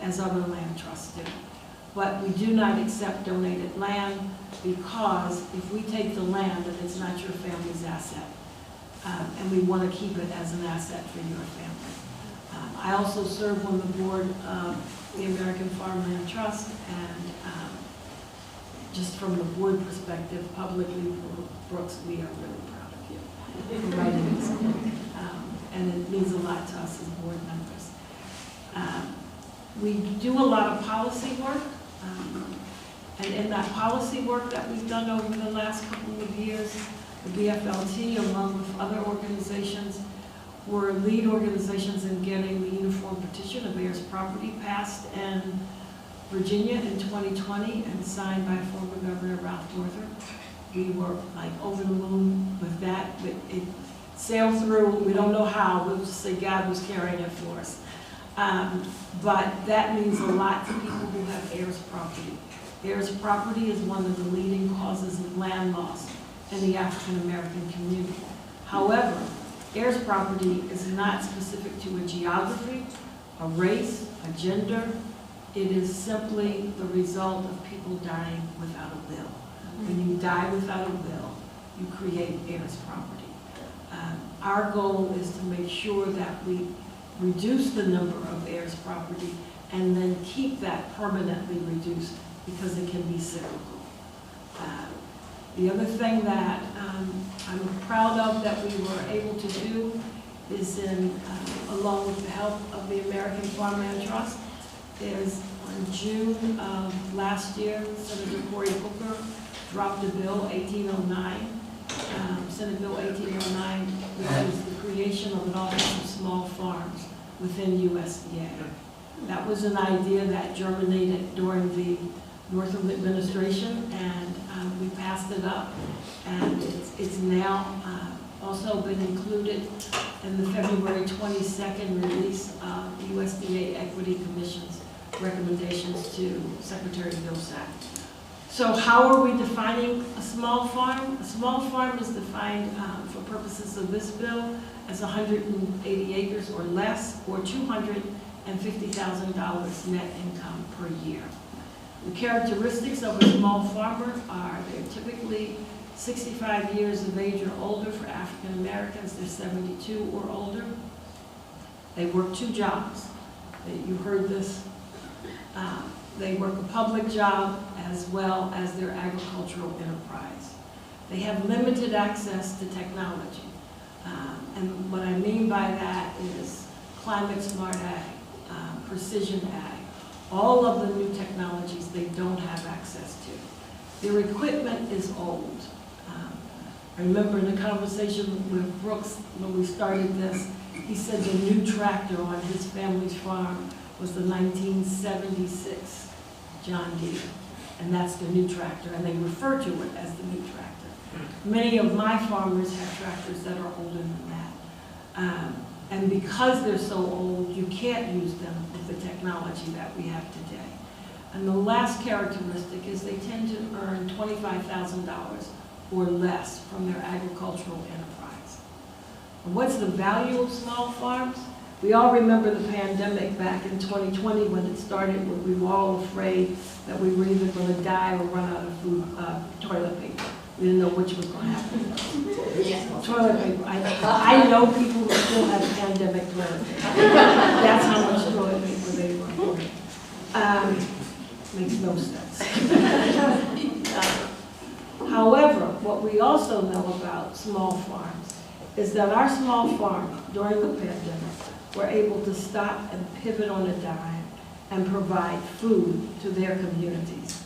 as other land trusts do. But we do not accept donated land, because if we take the land and it's not your family's asset, and we want to keep it as an asset for your family. I also serve on the board of the American Farmland Trust, and just from the board perspective, publicly, Brooks, we are really proud of you for writing this book. And it means a lot to us as board members. We do a lot of policy work. And in that policy work that we've done over the last couple of years, the BFLT, along with other organizations, were lead organizations in getting the Uniform Petition of Heirs Property passed in Virginia in 2020 and signed by former Governor Ralph Northrup. We were like over the moon with that, but it sailed through. We don't know how. We'll just say God was carrying it for us. But that means a lot to people who have heirs property. Heirs property is one of the leading causes of land loss in the African American community. However, heirs property is not specific to a geography, a race, a gender. It is simply the result of people dying without a will. When you die without a will, you create heirs property. Our goal is to make sure that we reduce the number of heirs property and then keep that permanently reduced, because it can be cyclical. The other thing that I'm proud of that we were able to do is along with the help of the American Farmland Trust, is on June of last year, Senator Cory Booker dropped a bill, 1809, Senate Bill 1809, which is the creation of an Office of Small Farms within USDA. That was an idea that germinated during the Northam administration, and we passed it up, and it's now also been included in the February 22nd release of the USDA Equity Commission's recommendations to Secretary Bill Sack. So how are we defining a small farm? A small farm is defined for purposes of this bill as 180 acres or less, or $250,000 net income per year. The characteristics of a small farmer are they're typically 65 years of age or older. For African Americans, they're 72 or older. They work two jobs. You heard this. They work a public job as well as their agricultural enterprise. They have limited access to technology. And what I mean by that is climate smart ag, precision ag, all of the new technologies they don't have access to. Their equipment is old. I remember in a conversation with Brooks when we started this, he said the new tractor on his family's farm was the 1976 John Deere. and that's the new tractor, and they refer to it as the new tractor. Many of my farmers have tractors that are older than that. And because they're so old, you can't use them with the technology that we have today. And the last characteristic is they tend to earn $25,000 or less from their agricultural enterprise. And what's the value of small farms? We all remember the pandemic back in 2020 when it started, when we were all afraid that we were either going to die or run out of food, toilet paper. We didn't know which was going to happen. Toilet paper. I know people who still have pandemic toilet paper. That's how much toilet paper they were. Makes no sense. However, what we also know about small farms is that our small farms during the pandemic were able to stop and pivot on a dime and provide food to their communities.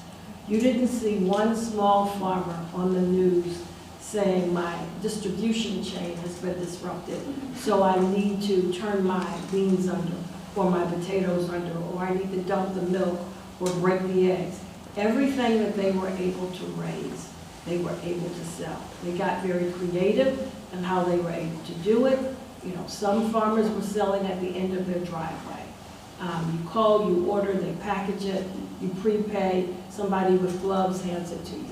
You didn't see one small farmer on the news saying my distribution chain has been disrupted, so I need to turn my beans under, or my potatoes under, or I need to dump the milk or break the eggs. Everything that they were able to raise, they were able to sell. They got very creative in how they were able to do it. You know, some farmers were selling at the end of their driveway. You call, you order, they package it, you prepay, somebody with gloves hands it to you.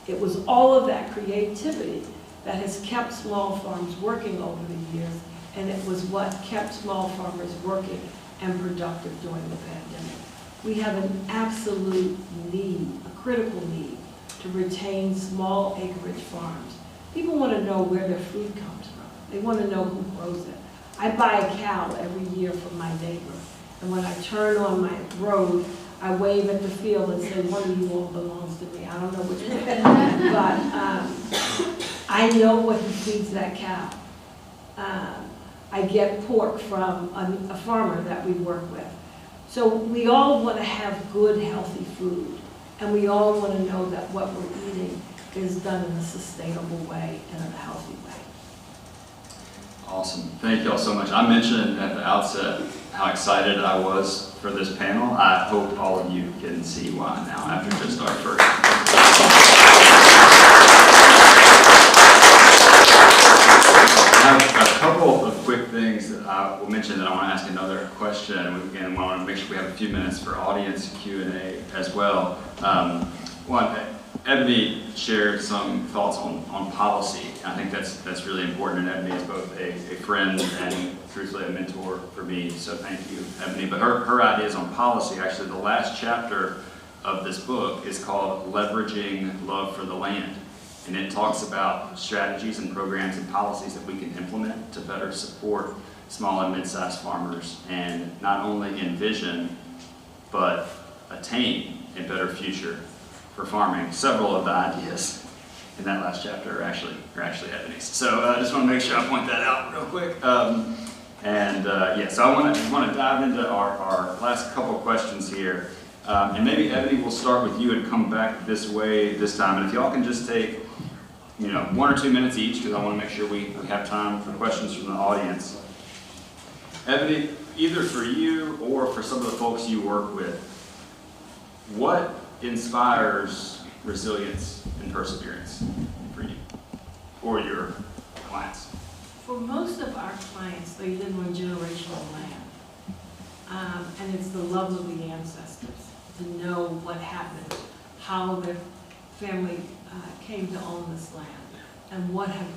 It was all of that creativity that has kept small farms working over the years, and it was what kept small farmers working and productive during the pandemic. We have an absolute need, a critical need, to retain small acreage farms. People want to know where their food comes from. They want to know who grows it. I buy a cow every year from my neighbor, and when I turn on my road, I wave at the field and say, one of you all belongs to me. I don't know which one, but I know what he feeds that cow. I get pork from a farmer that we work with. So we all want to have good, healthy food, and we all want to know that what we're eating is done in a sustainable way and in a healthy way. Awesome. Thank you all so much. I mentioned at the outset how excited I was for this panel. I hope all of you can see why now after just our first. I have a couple of quick things that I will mention, that I want to ask another question. Again, we want to make sure we have a few minutes for audience Q&A as well. One, Ebonie shared some thoughts on policy. I think that's really important, and Ebonie is both a friend and truthfully a mentor for me, so thank you, Ebonie. But her ideas on policy, actually the last chapter of this book is called Leveraging Love for the Land. And it talks about strategies and programs and policies that we can implement to better support small and mid-sized farmers and not only envision, but attain a better future for farming. Several of the ideas in that last chapter are actually Ebonie's. So I just want to make sure I point that out real quick. Yeah, so I want to dive into our last couple questions here. And maybe Ebonie, we'll start with you and come back this way this time. And if y'all can just take 1 or 2 minutes each, because I want to make sure we have time for questions from the audience. Ebonie, either for you or for some of the folks you work with, what inspires resilience and perseverance for you or your clients? For most of our clients, they live on generational land. And it's the love of the ancestors, to know what happened, how their family came to own this land, and what have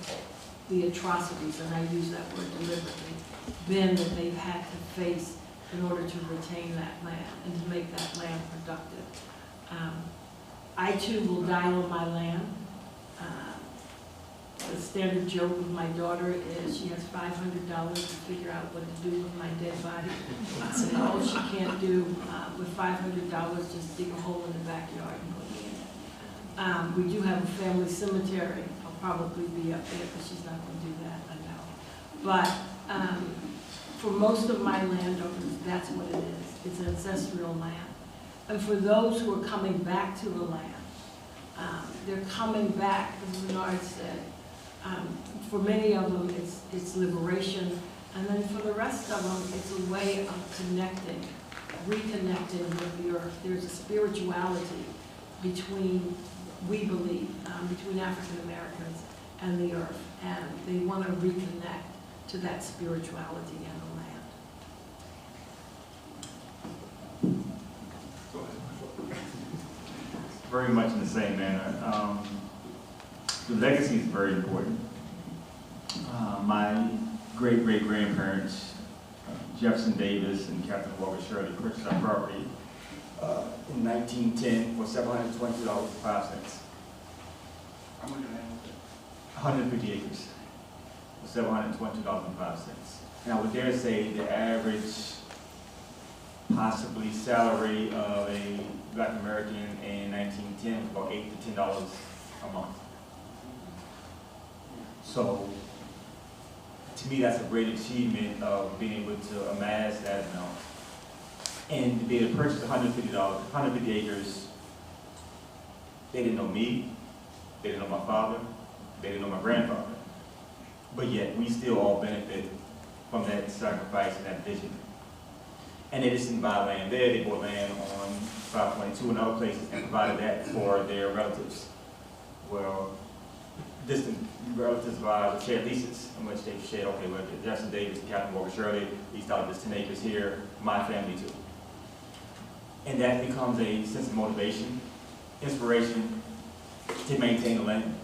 the atrocities, and I use that word deliberately, been that they've had to face in order to retain that land and to make that land productive. I too will die on my land. The standard joke with my daughter is she has $500 to figure out what to do with my dead body. I said, all she can't do with $500, just dig a hole in the backyard and put me in it. We do have a family cemetery. I'll probably be up there, but she's not going to do that, I know. But for most of my landowners, that's what it is. It's ancestral land. And for those who are coming back to the land, they're coming back, as Renard said. For many of them, it's liberation. And then for the rest of them, it's a way of connecting, reconnecting with the earth. There's a spirituality between, we believe, between African Americans and the earth, and they want to reconnect to that spirituality and the land. Very much in the same manner. The legacy is very important. My great-great-grandparents, Jefferson Davis and Captain Walker Shirley, purchased our property in 1910 for $722.05. 150 acres for $722.05. And I would dare say the average possibly salary of a Black American in 1910 was about $8 to $10 a month. So, to me, that's a great achievement of being able to amass that amount. And to be able to purchase $150 acres, they didn't know me, they didn't know my father, they didn't know my grandfather. But yet, we still all benefit from that sacrifice and that vision. And they just didn't buy land there, they bought land on 522 and other places and provided that for their relatives. Well, distant relatives by shared leases in which they shared, okay, well, Jefferson Davis and Captain Walker Shirley, leased out this 10 acres here, my family too. And that becomes a sense of motivation, inspiration to maintain the land.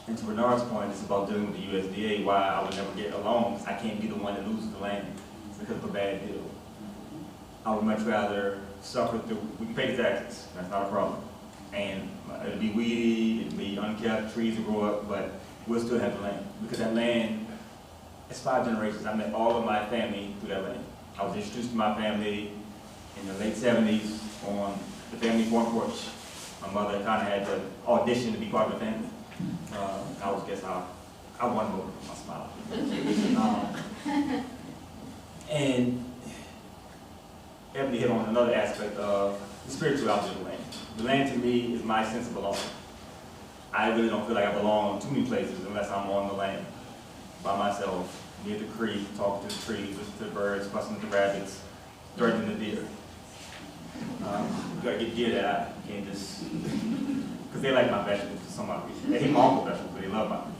And to Renard's point, it's about dealing with the USDA, why I would never get a loan. I can't be the one that loses the land because of a bad deal. I would much rather suffer through, we can pay the taxes, that's not a problem. And it'll be weedy, it'll be unkept, trees will grow up, but we'll still have the land. Because that land, it's 5 generations. I met all of my family through that land. I was introduced to my family in the late 70s on the family front porch. My mother kind of had to audition to be part of the family. I was, guess, I won over my smile. And Ebonie hit on another aspect of the spirituality of the land. The land to me is my sense of belonging. I really don't feel like I belong in too many places unless I'm on the land, by myself, near the creek, talking to the trees, listening to the birds, fussing with the rabbits, threatening the deer. You gotta get deer that out. You can't just, because they like my vegetables for some odd reason. They hate my uncle's vegetables, but they love mine.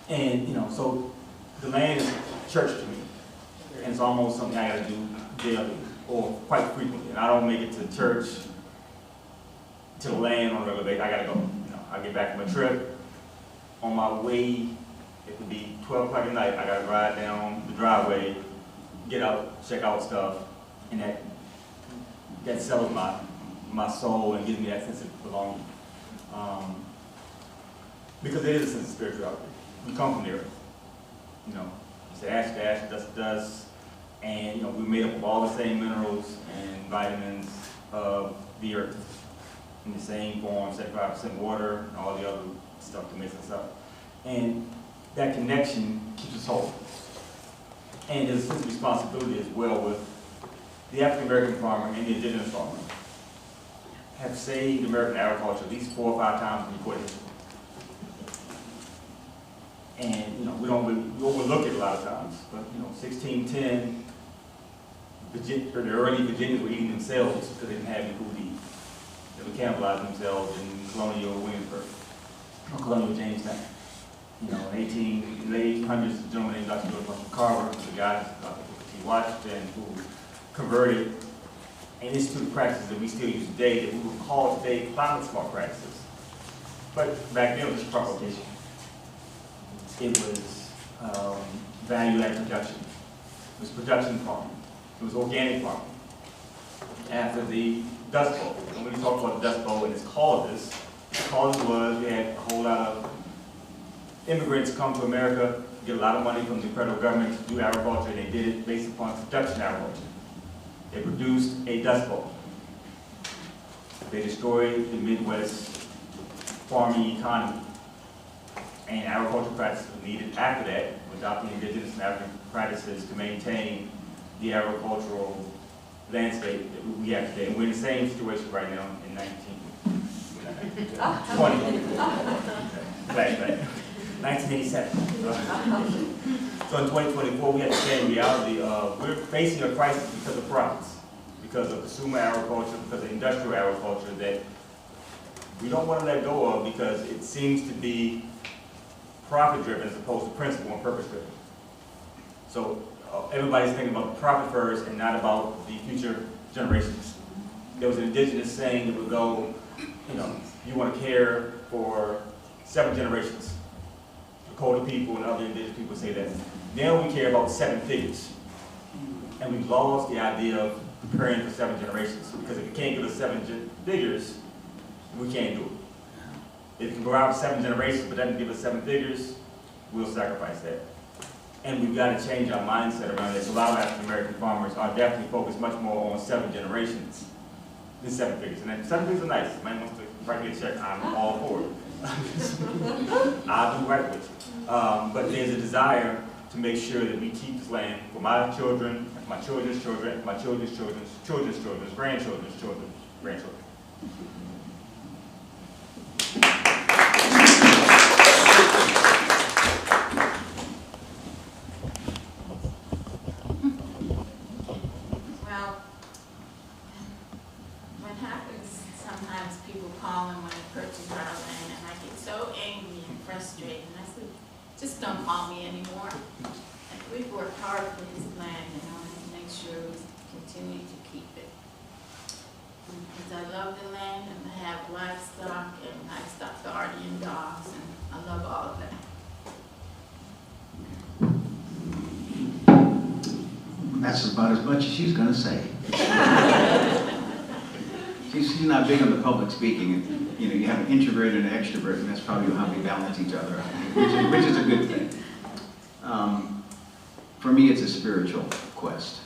And, you know, so the land is church to me. And it's almost something I gotta do daily or quite frequently. And I don't make it to church, to the land on a regular basis. I gotta go. You know, I get back from a trip. On my way, it could be 12 o'clock at night. I gotta ride down the driveway, get out, check out stuff, and that settles my soul and gives me that sense of belonging. Because it is a sense of spirituality. We come from the earth. You know, it's ash to ash, dust to dust, and you know, we're made up of all the same minerals and vitamins of the earth in the same form, 75% water, and all the other stuff that makes us up. And that connection keeps us whole. And there's a sense of responsibility as well with the African American farmer and the indigenous farmer have saved American agriculture at least 4 or 5 times in recorded history. And you know, we overlook it a lot of times, but you know, 1610, the early Virginians were eating themselves because they didn't have any food to eat. They would cannibalize themselves in colonial Williamsburg, or colonial Jamestown. You know, in the late 1800s, the gentleman named Dr. William Carver, the guy, Dr. Booker T. Washington, who converted and instituted practices that we still use today that we would call today climate smart practices. But back then it was just crop rotation. It was value-added production. It was production farming. It was organic farming. After the Dust Bowl, when we talk about the Dust Bowl and it's called this, the cause was we had a whole lot of immigrants come to America, get a lot of money from the federal government to do agriculture, and they did it based upon production agriculture. They produced a Dust Bowl. They destroyed the Midwest farming economy. And agricultural practices were needed after that, adopting indigenous and African practices to maintain the agricultural landscape that we have today. And we're in the same situation right now in 1987. So in 2024, we have the same reality of we're facing a crisis because of profits. because of consumer agriculture, because of industrial agriculture that we don't want to let go of because it seems to be profit-driven as opposed to principle and purpose-driven. So everybody's thinking about the profit first and not about the future generations. There was an indigenous saying that would go, you know, you want to care for 7 generations. Dakota people and other indigenous people say that. Now we care about 7 figures. And we've lost the idea of preparing for 7 generations. Because if you can't give us 7 figures, we can't do it. If you can go out 7 generations but doesn't give us 7 figures, we'll sacrifice that. And we've got to change our mindset around this. A lot of African American farmers are definitely focused much more on 7 generations than 7 figures. And then 7 figures are nice. Man wants to write me a check, I'm all for it. I'll do right with you. But there's a desire to make sure that we keep this land for my children, my children's children, my children's children's children's children's grandchildren's children's grandchildren. Well, what happens, sometimes people call and want to purchase our land, and I get so angry and frustrated, and I said, just don't call me anymore. And we've worked hard for this land, you know, and make sure we continue to keep it. Because I love the land, and I have livestock, and livestock guardian dogs, and I love all of that. That's about as much as she's gonna say. She's not big on the public speaking. And, you know, you have an introvert and an extrovert, and that's probably how we balance each other out, which is a good thing. For me, it's a spiritual quest.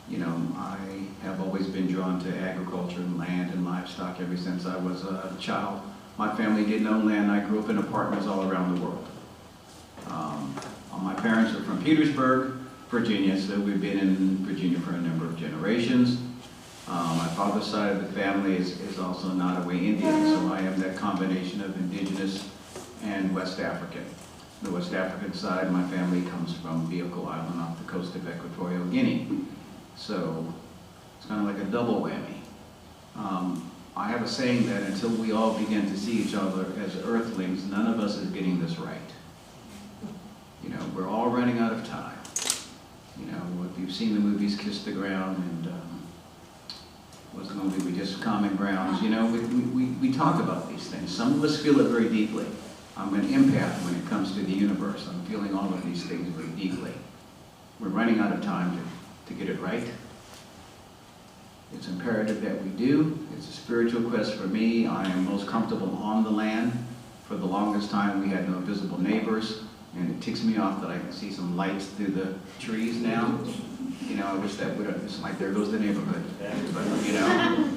You know, I have always been drawn to agriculture and land and livestock ever since I was a child. My family didn't own land. I grew up in apartments all around the world. My parents are from Petersburg, Virginia, so we've been in Virginia for a number of generations. My father's side of the family is also Nottoway Indian, so I am that combination of indigenous and West African. The West African side, my family comes from Bioko Island off the coast of Equatorial Guinea. So it's kind of like a double whammy. I have a saying that until we all begin to see each other as earthlings, none of us is getting this right. You know, we're all running out of time. You know, if you've seen the movies Kiss the Ground and what's the movie we just Common Grounds, you know, we talk about these things. Some of us feel it very deeply. I'm an empath when it comes to the universe. I'm feeling all of these things very deeply. We're running out of time to get it right. It's imperative that we do. It's a spiritual quest for me. I am most comfortable on the land. For the longest time, we had no visible neighbors. And it ticks me off that I can see some lights through the trees now. You know, I wish that would have, it's like there goes the neighborhood. But, you know,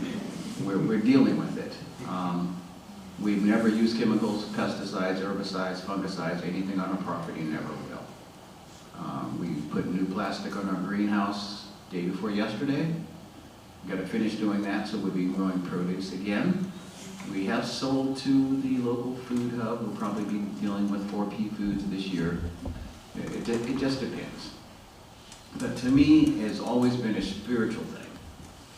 we're dealing with it. We've never used chemicals, pesticides, herbicides, fungicides, anything on our property, never will. We put new plastic on our greenhouse day before yesterday. Got to finish doing that, so we'll be growing produce again. We have sold to the local food hub. We'll probably be dealing with 4P foods this year. It just depends. But to me, it's always been a spiritual thing.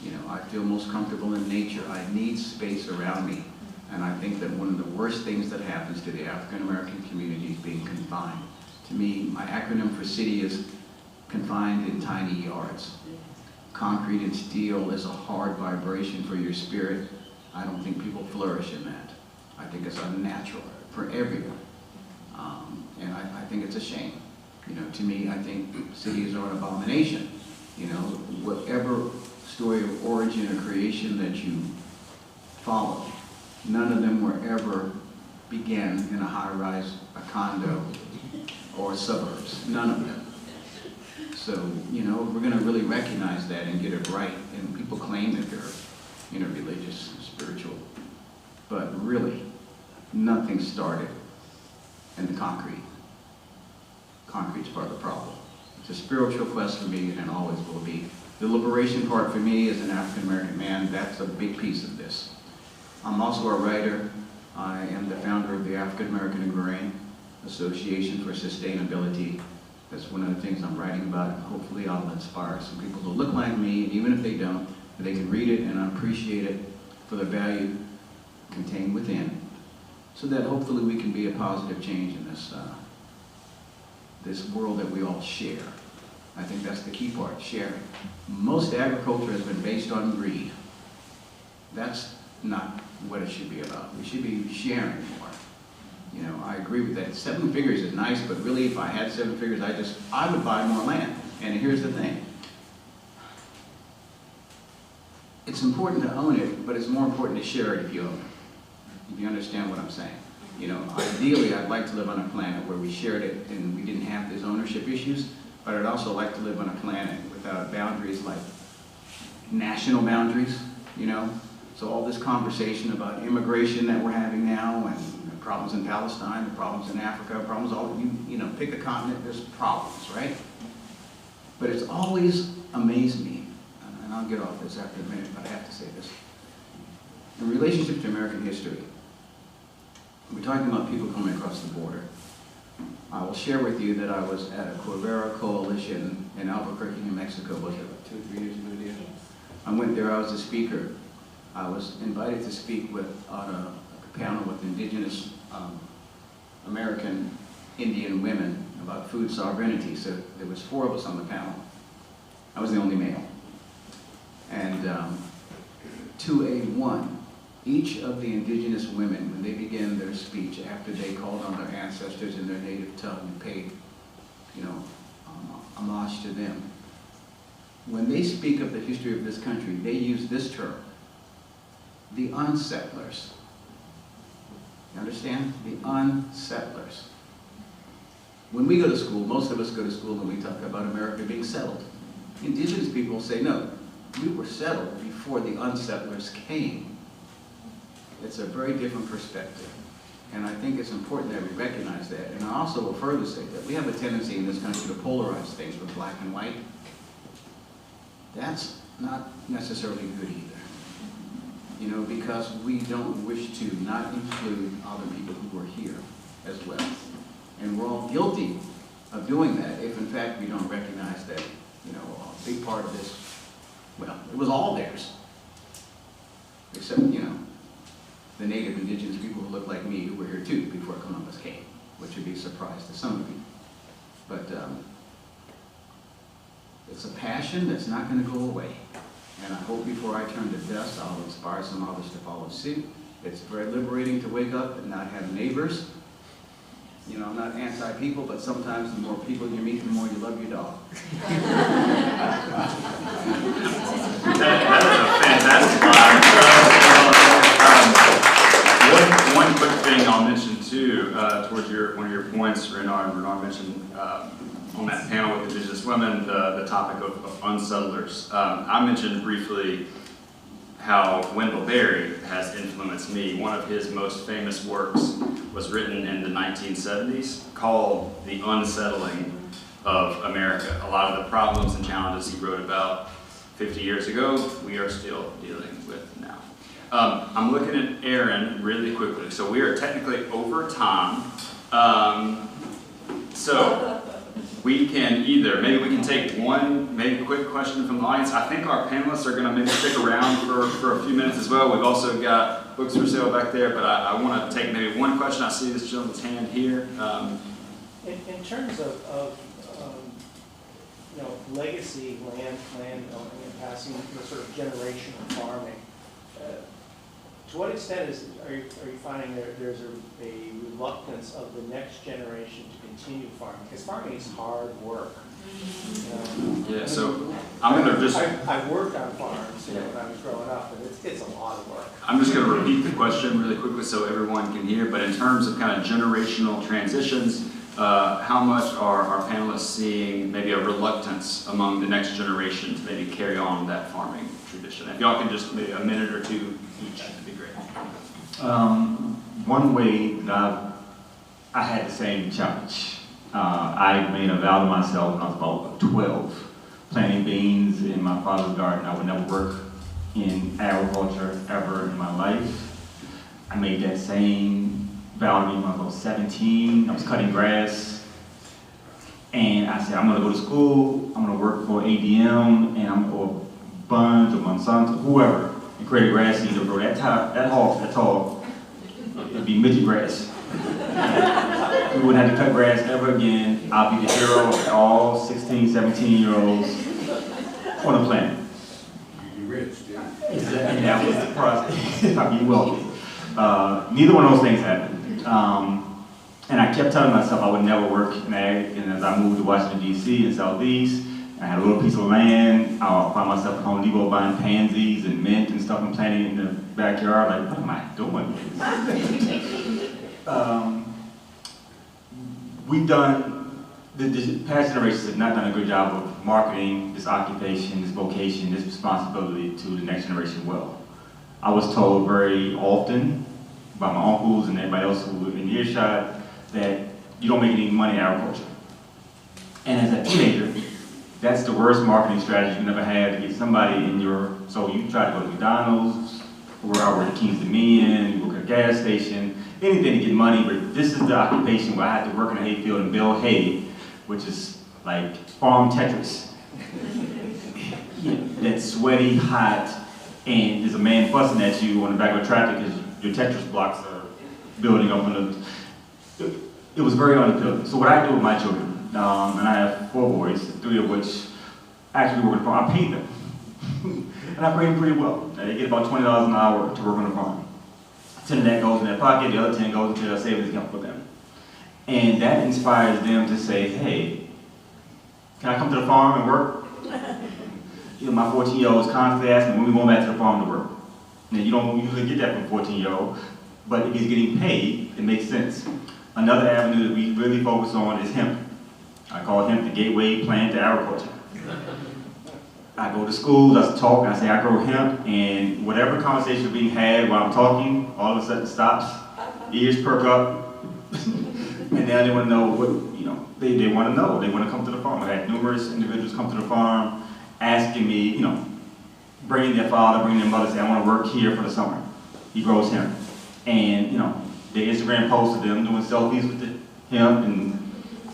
You know, I feel most comfortable in nature. I need space around me. And I think that one of the worst things that happens to the African American community is being confined. To me, my acronym for city is confined in tiny yards. Concrete and steel is a hard vibration for your spirit. I don't think people flourish in that. I think it's unnatural for everyone. And I think it's a shame. You know, to me, I think cities are an abomination. You know, whatever story of origin or creation that you follow, none of them were ever began in a high-rise, a condo, or suburbs. None of them. So, you know, we're going to really recognize that and get it right. And people claim that they're, you know, religious, spiritual. But really, nothing started in the concrete. Concrete's part of the problem. It's a spiritual quest for me, and it always will be. The liberation part for me as an African-American man, that's a big piece of this. I'm also a writer. I am the founder of the African American Agrarian Association for Sustainability. That's one of the things I'm writing about, and hopefully I'll inspire some people who look like me, and even if they don't, that they can read it and appreciate it for the value contained within, so that hopefully we can be a positive change in this, this world that we all share. I think that's the key part, sharing. Most agriculture has been based on greed. That's not what it should be about. We should be sharing more. You know, I agree with that. 7 figures is nice, but really if I had 7 figures, I would buy more land. And here's the thing. It's important to own it, but it's more important to share it if you own it. If you understand what I'm saying. You know, ideally I'd like to live on a planet where we shared it and we didn't have these ownership issues, but I'd also like to live on a planet without boundaries like national boundaries, you know? So all this conversation about immigration that we're having now, and the problems in Palestine, the problems in Africa, problems all, you know, pick a continent, there's problems, right? But it's always amazed me, and I'll get off this after a minute, but I have to say this. In relationship to American history, we're talking about people coming across the border. I will share with you that I was at a Corvera coalition in Albuquerque, New Mexico, was it like 2 or 3 years ago? Dear? I went there, I was a speaker. I was invited to speak on a panel with indigenous American Indian women about food sovereignty. So there was 4 of us on the panel. I was the only male. And 2A1, each of the indigenous women, when they began their speech, after they called on their ancestors in their native tongue and paid, you know, homage to them, when they speak of the history of this country, they use this term, the unsettlers. You understand? The unsettlers. When we go to school, most of us go to school and we talk about America being settled. Indigenous people say, no, we were settled before the unsettlers came. It's a very different perspective. And I think it's important that we recognize that. And I also will further say that we have a tendency in this country to polarize things with black and white. That's not necessarily good either. You know, because we don't wish to not include other people who are here as well. And we're all guilty of doing that if in fact we don't recognize that, you know, a big part of this, well, it was all theirs. Except, you know, the native indigenous people who look like me who were here too before Columbus came, which would be a surprise to some of you. But it's a passion that's not going to go away. And I hope before I turn to dust, I'll inspire some others to follow suit. It's very liberating to wake up and not have neighbors. You know, I'm not anti-people, but sometimes the more people you meet, the more you love your dog. That is a fantastic line. One quick thing I'll mention too, towards one of your points, Renard mentioned on that panel with indigenous women, the topic of unsettlers. I mentioned briefly how Wendell Berry has influenced me. One of his most famous works was written in the 1970s called The Unsettling of America. A lot of the problems and challenges he wrote about 50 years ago, we are still dealing with now. I'm looking at Aaron really quickly. So we are technically over time. So we can maybe we can take one quick question from the audience. I think our panelists are going to maybe stick around for a few minutes as well. We've also got books for sale back there, but I want to take maybe one question. I see this gentleman's hand here. In terms of you know, legacy land owning and passing the sort of generational farming, to what extent are you finding there's a reluctance of the next generation to continue farming? Because farming is hard work. Yeah, so I'm going to just... I worked on farms, you know, when I was growing up, and it's a lot of work. I'm just going to repeat the question really quickly so everyone can hear, but in terms of kind of generational transitions, how much are our panelists seeing maybe a reluctance among the next generation to maybe carry on that farming tradition? If y'all can just maybe a minute or two each, that'd be great. One way that I had the same challenge. I made a vow to myself when I was about 12, planting beans in my father's garden. I would never work in agriculture ever in my life. I made that same vow to me when I was about 17. I was cutting grass. And I said, I'm gonna go to school, I'm gonna work for ADM, and or Buns or Monsanto, whoever, and create a grass seed to grow that tall, it'd be midget grass. We wouldn't have to cut grass ever again. I'll be the hero of all 16, 17-year-olds on the planet. You'd be rich, too. And that was the process. I'd be wealthy. Neither one of those things happened. And I kept telling myself I would never work in ag. And as I moved to Washington, D.C. and Southeast, I had a little piece of land. I found myself at Home Depot buying pansies and mint and stuff and planting in the backyard. Like, what am I doing? We've done, the past generations have not done a good job of marketing this occupation, this vocation, this responsibility to the next generation well. I was told very often by my uncles and everybody else who were in earshot that you don't make any money in agriculture. And as a teenager, that's the worst marketing strategy you can ever have to get somebody in your, so you try to go to McDonald's, where I work at King's Dominion, you work at a gas station, anything to get money, but this is the occupation where I had to work in a hayfield and bale hay, which is like farm Tetris. That's sweaty, hot, and there's a man fussing at you on the back of a tractor because your Tetris blocks are building up on the, it was very unappealing. So what I do with my children, and I have 4 boys, 3 of which actually work on the farm, I pay them. And I pay them pretty well. They get about $20 an hour to work on the farm. 10 of that goes in their pocket, the other 10 goes into their savings account for them. And that inspires them to say, hey, can I come to the farm and work? My 14-year-old is constantly asking when we going back to the farm to work. Now, you don't usually get that from a 14-year-old, but if he's getting paid, it makes sense. Another avenue that we really focus on is hemp. I call hemp the gateway plant to agriculture. I go to schools, I talk, I say I grow hemp, and whatever conversation is being had while I'm talking, all of a sudden stops, ears perk up, and now they want to know what, they want to know, they want to come to the farm. I had numerous individuals come to the farm asking me, bringing their father, bringing their mother, say, I want to work here for the summer. He grows hemp. And, their Instagram posts of them doing selfies with the hemp and,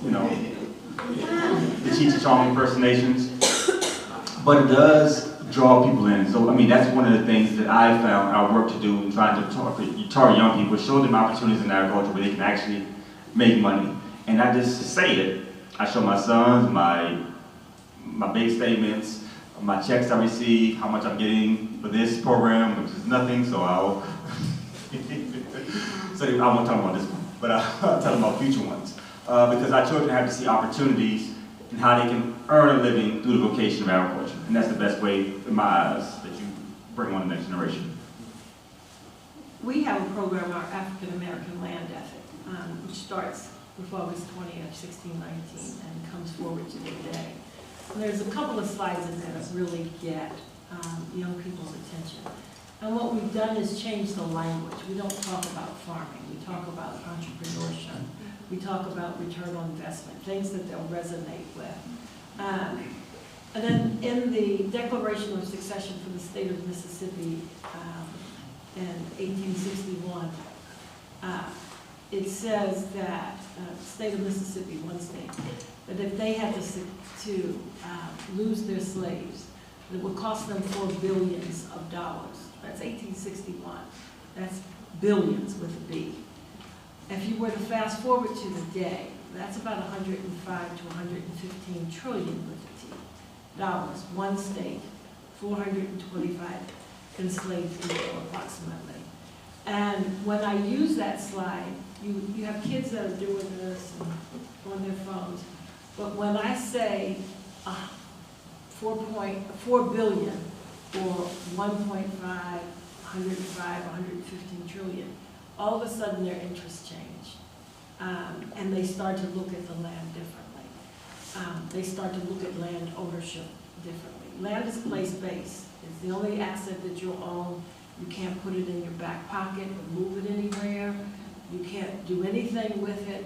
the Cheech and Chong impersonations. But it does draw people in. So, that's one of the things that I found our work to do in trying to target young people, show them opportunities in agriculture where they can actually make money. And not just to say it, I show my sons my big statements, my checks I receive, how much I'm getting for this program, which is nothing, so I'll, so I won't talk about this one, but I'll tell them about future ones. Because our children have to see opportunities and how they can earn a living through the vocation of agriculture. And that's the best way, in my eyes, that you bring on the next generation. We have a program, our African American Land Ethic, which starts with August 20th, 1619, and comes forward to today. And there's a couple of slides in there that really get young people's attention. And what we've done is change the language. We don't talk about farming. We talk about entrepreneurship. We talk about return on investment, things that they'll resonate with. And then in the Declaration of Succession for the state of Mississippi in 1861, it says that the state of Mississippi, one state, that if they had to lose their slaves, it would cost them $4 billion. That's 1861. That's billions with a B. If you were to fast forward to the day, that's about 105 to 115 trillion with a T dollars. One state, 425 enslaved people approximately. And when I use that slide, you have kids that are doing this on their phones, but when I say 4 billion or 1.5, 105, 115 trillion, all of a sudden their interests change. And they start to look at the land differently. They start to look at land ownership differently. Land is place-based. It's the only asset that you'll own. You can't put it in your back pocket or move it anywhere. You can't do anything with it.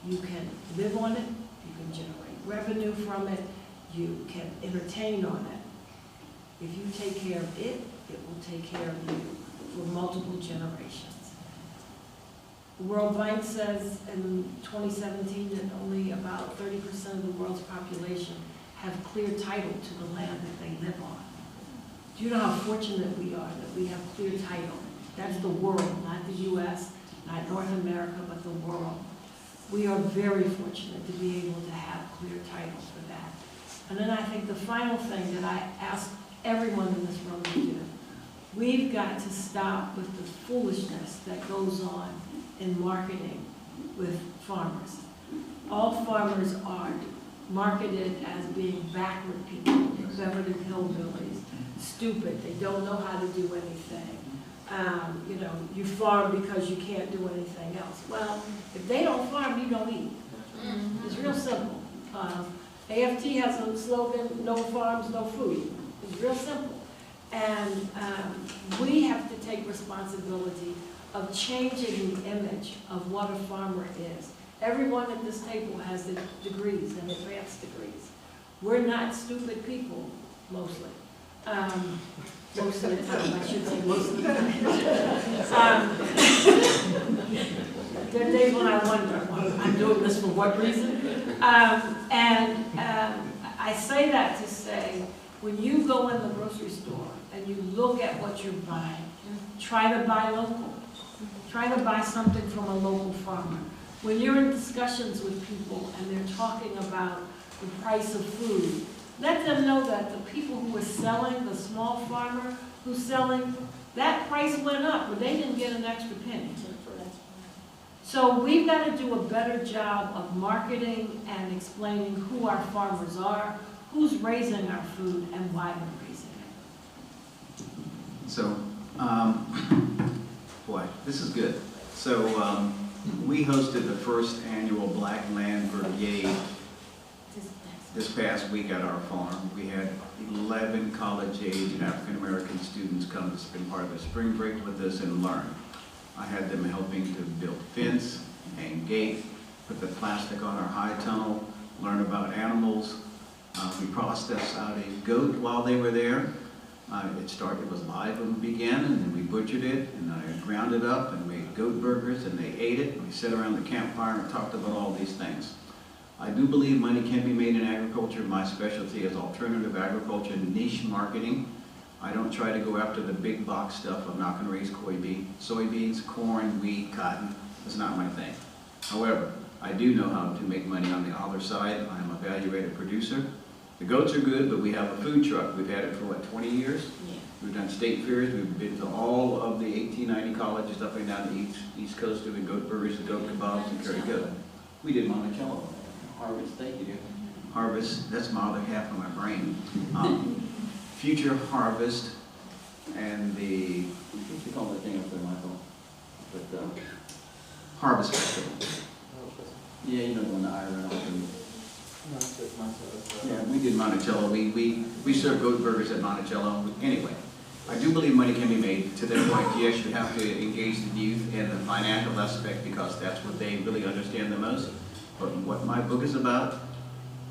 You can live on it. You can generate revenue from it. You can entertain on it. If you take care of it, it will take care of you for multiple generations. The World Bank says in 2017 that only about 30% of the world's population have clear title to the land that they live on. Do you know how fortunate we are that we have clear title? That's the world, not the U.S., not North America, but the world. We are very fortunate to be able to have clear title for that. And then I think the final thing that I ask everyone in this room to do, we've got to stop with the foolishness that goes on in marketing with farmers. All farmers aren't marketed as being backward people, Beverly hillbillies, stupid, they don't know how to do anything. You know, you farm because you can't do anything else. Well, if they don't farm, you don't eat. It's real simple. AFT has a slogan, no farms, no food. It's real simple. And we have to take responsibility of changing the image of what a farmer is. Everyone at this table has the degrees and advanced degrees. We're not stupid people, mostly. Most of the time, I should say most of the time. There are days when I wonder, I'm doing this for what reason? I say that to say, when you go in the grocery store and you look at what you're buying, try to buy local. Try to buy something from a local farmer. When you're in discussions with people and they're talking about the price of food, let them know that the people who are selling, the small farmer who's selling, that price went up, but they didn't get an extra penny. So we've got to do a better job of marketing and explaining who our farmers are, who's raising our food, and why we're raising it. So, boy, this is good. So we hosted the first annual Black Land Brigade this past week at our farm. We had 11 college-age and African-American students come to spend part of their spring break with us and learn. I had them helping to build fence, hang gate, put the plastic on our high tunnel, learn about animals. We processed out a goat while they were there. It was live when we began, and then we butchered it, and I ground it up and made goat burgers, and they ate it. We sat around the campfire and talked about all these things. I do believe money can be made in agriculture. My specialty is alternative agriculture and niche marketing. I don't try to go after the big box stuff. I'm not going to raise soybeans, corn, wheat, cotton. That's not my thing. However, I do know how to make money on the other side. I am a value-added producer. The goats are good, but we have a food truck. We've had it for, 20 years? Yeah. We've done state fairs. We've been to all of the 1890 colleges up and down the east coast doing goat burgers and goat kebabs and curry goat. We did Monticello. Harvest, thank you. Harvest, that's my other half of my brain. Future Harvest and the, What you call that thing up there, Michael? But, Harvest Festival. yeah, you know, when the iron Yeah, we did Monticello. We serve goat burgers at Monticello. Anyway, I do believe money can be made. To that point, yes, you have to engage the youth in the financial aspect because that's what they really understand the most. But what my book is about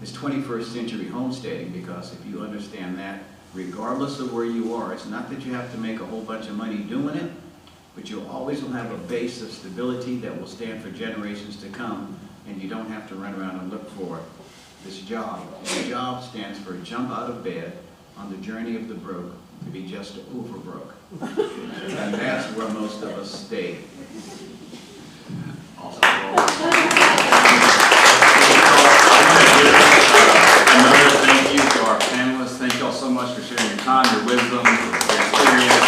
is 21st century homesteading, because if you understand that, regardless of where you are, it's not that you have to make a whole bunch of money doing it, but you always will have a base of stability that will stand for generations to come, and you don't have to run around and look for this job. The job stands for jump out of bed on the journey of the broke to be just over broke. And that's where most of us stay. Awesome. Another thank you to our panelists. Thank you all so much for sharing your time, your wisdom, your experience.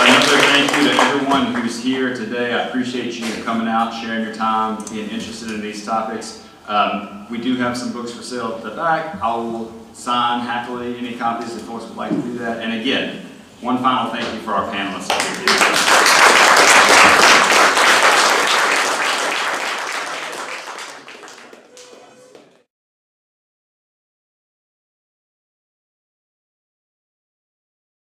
Another thank you to everyone who's here today. I appreciate you coming out, sharing your time, being interested in these topics. We do have some books for sale at the back. I will sign happily any copies if folks would like to do that. And again, one final thank you for our panelists.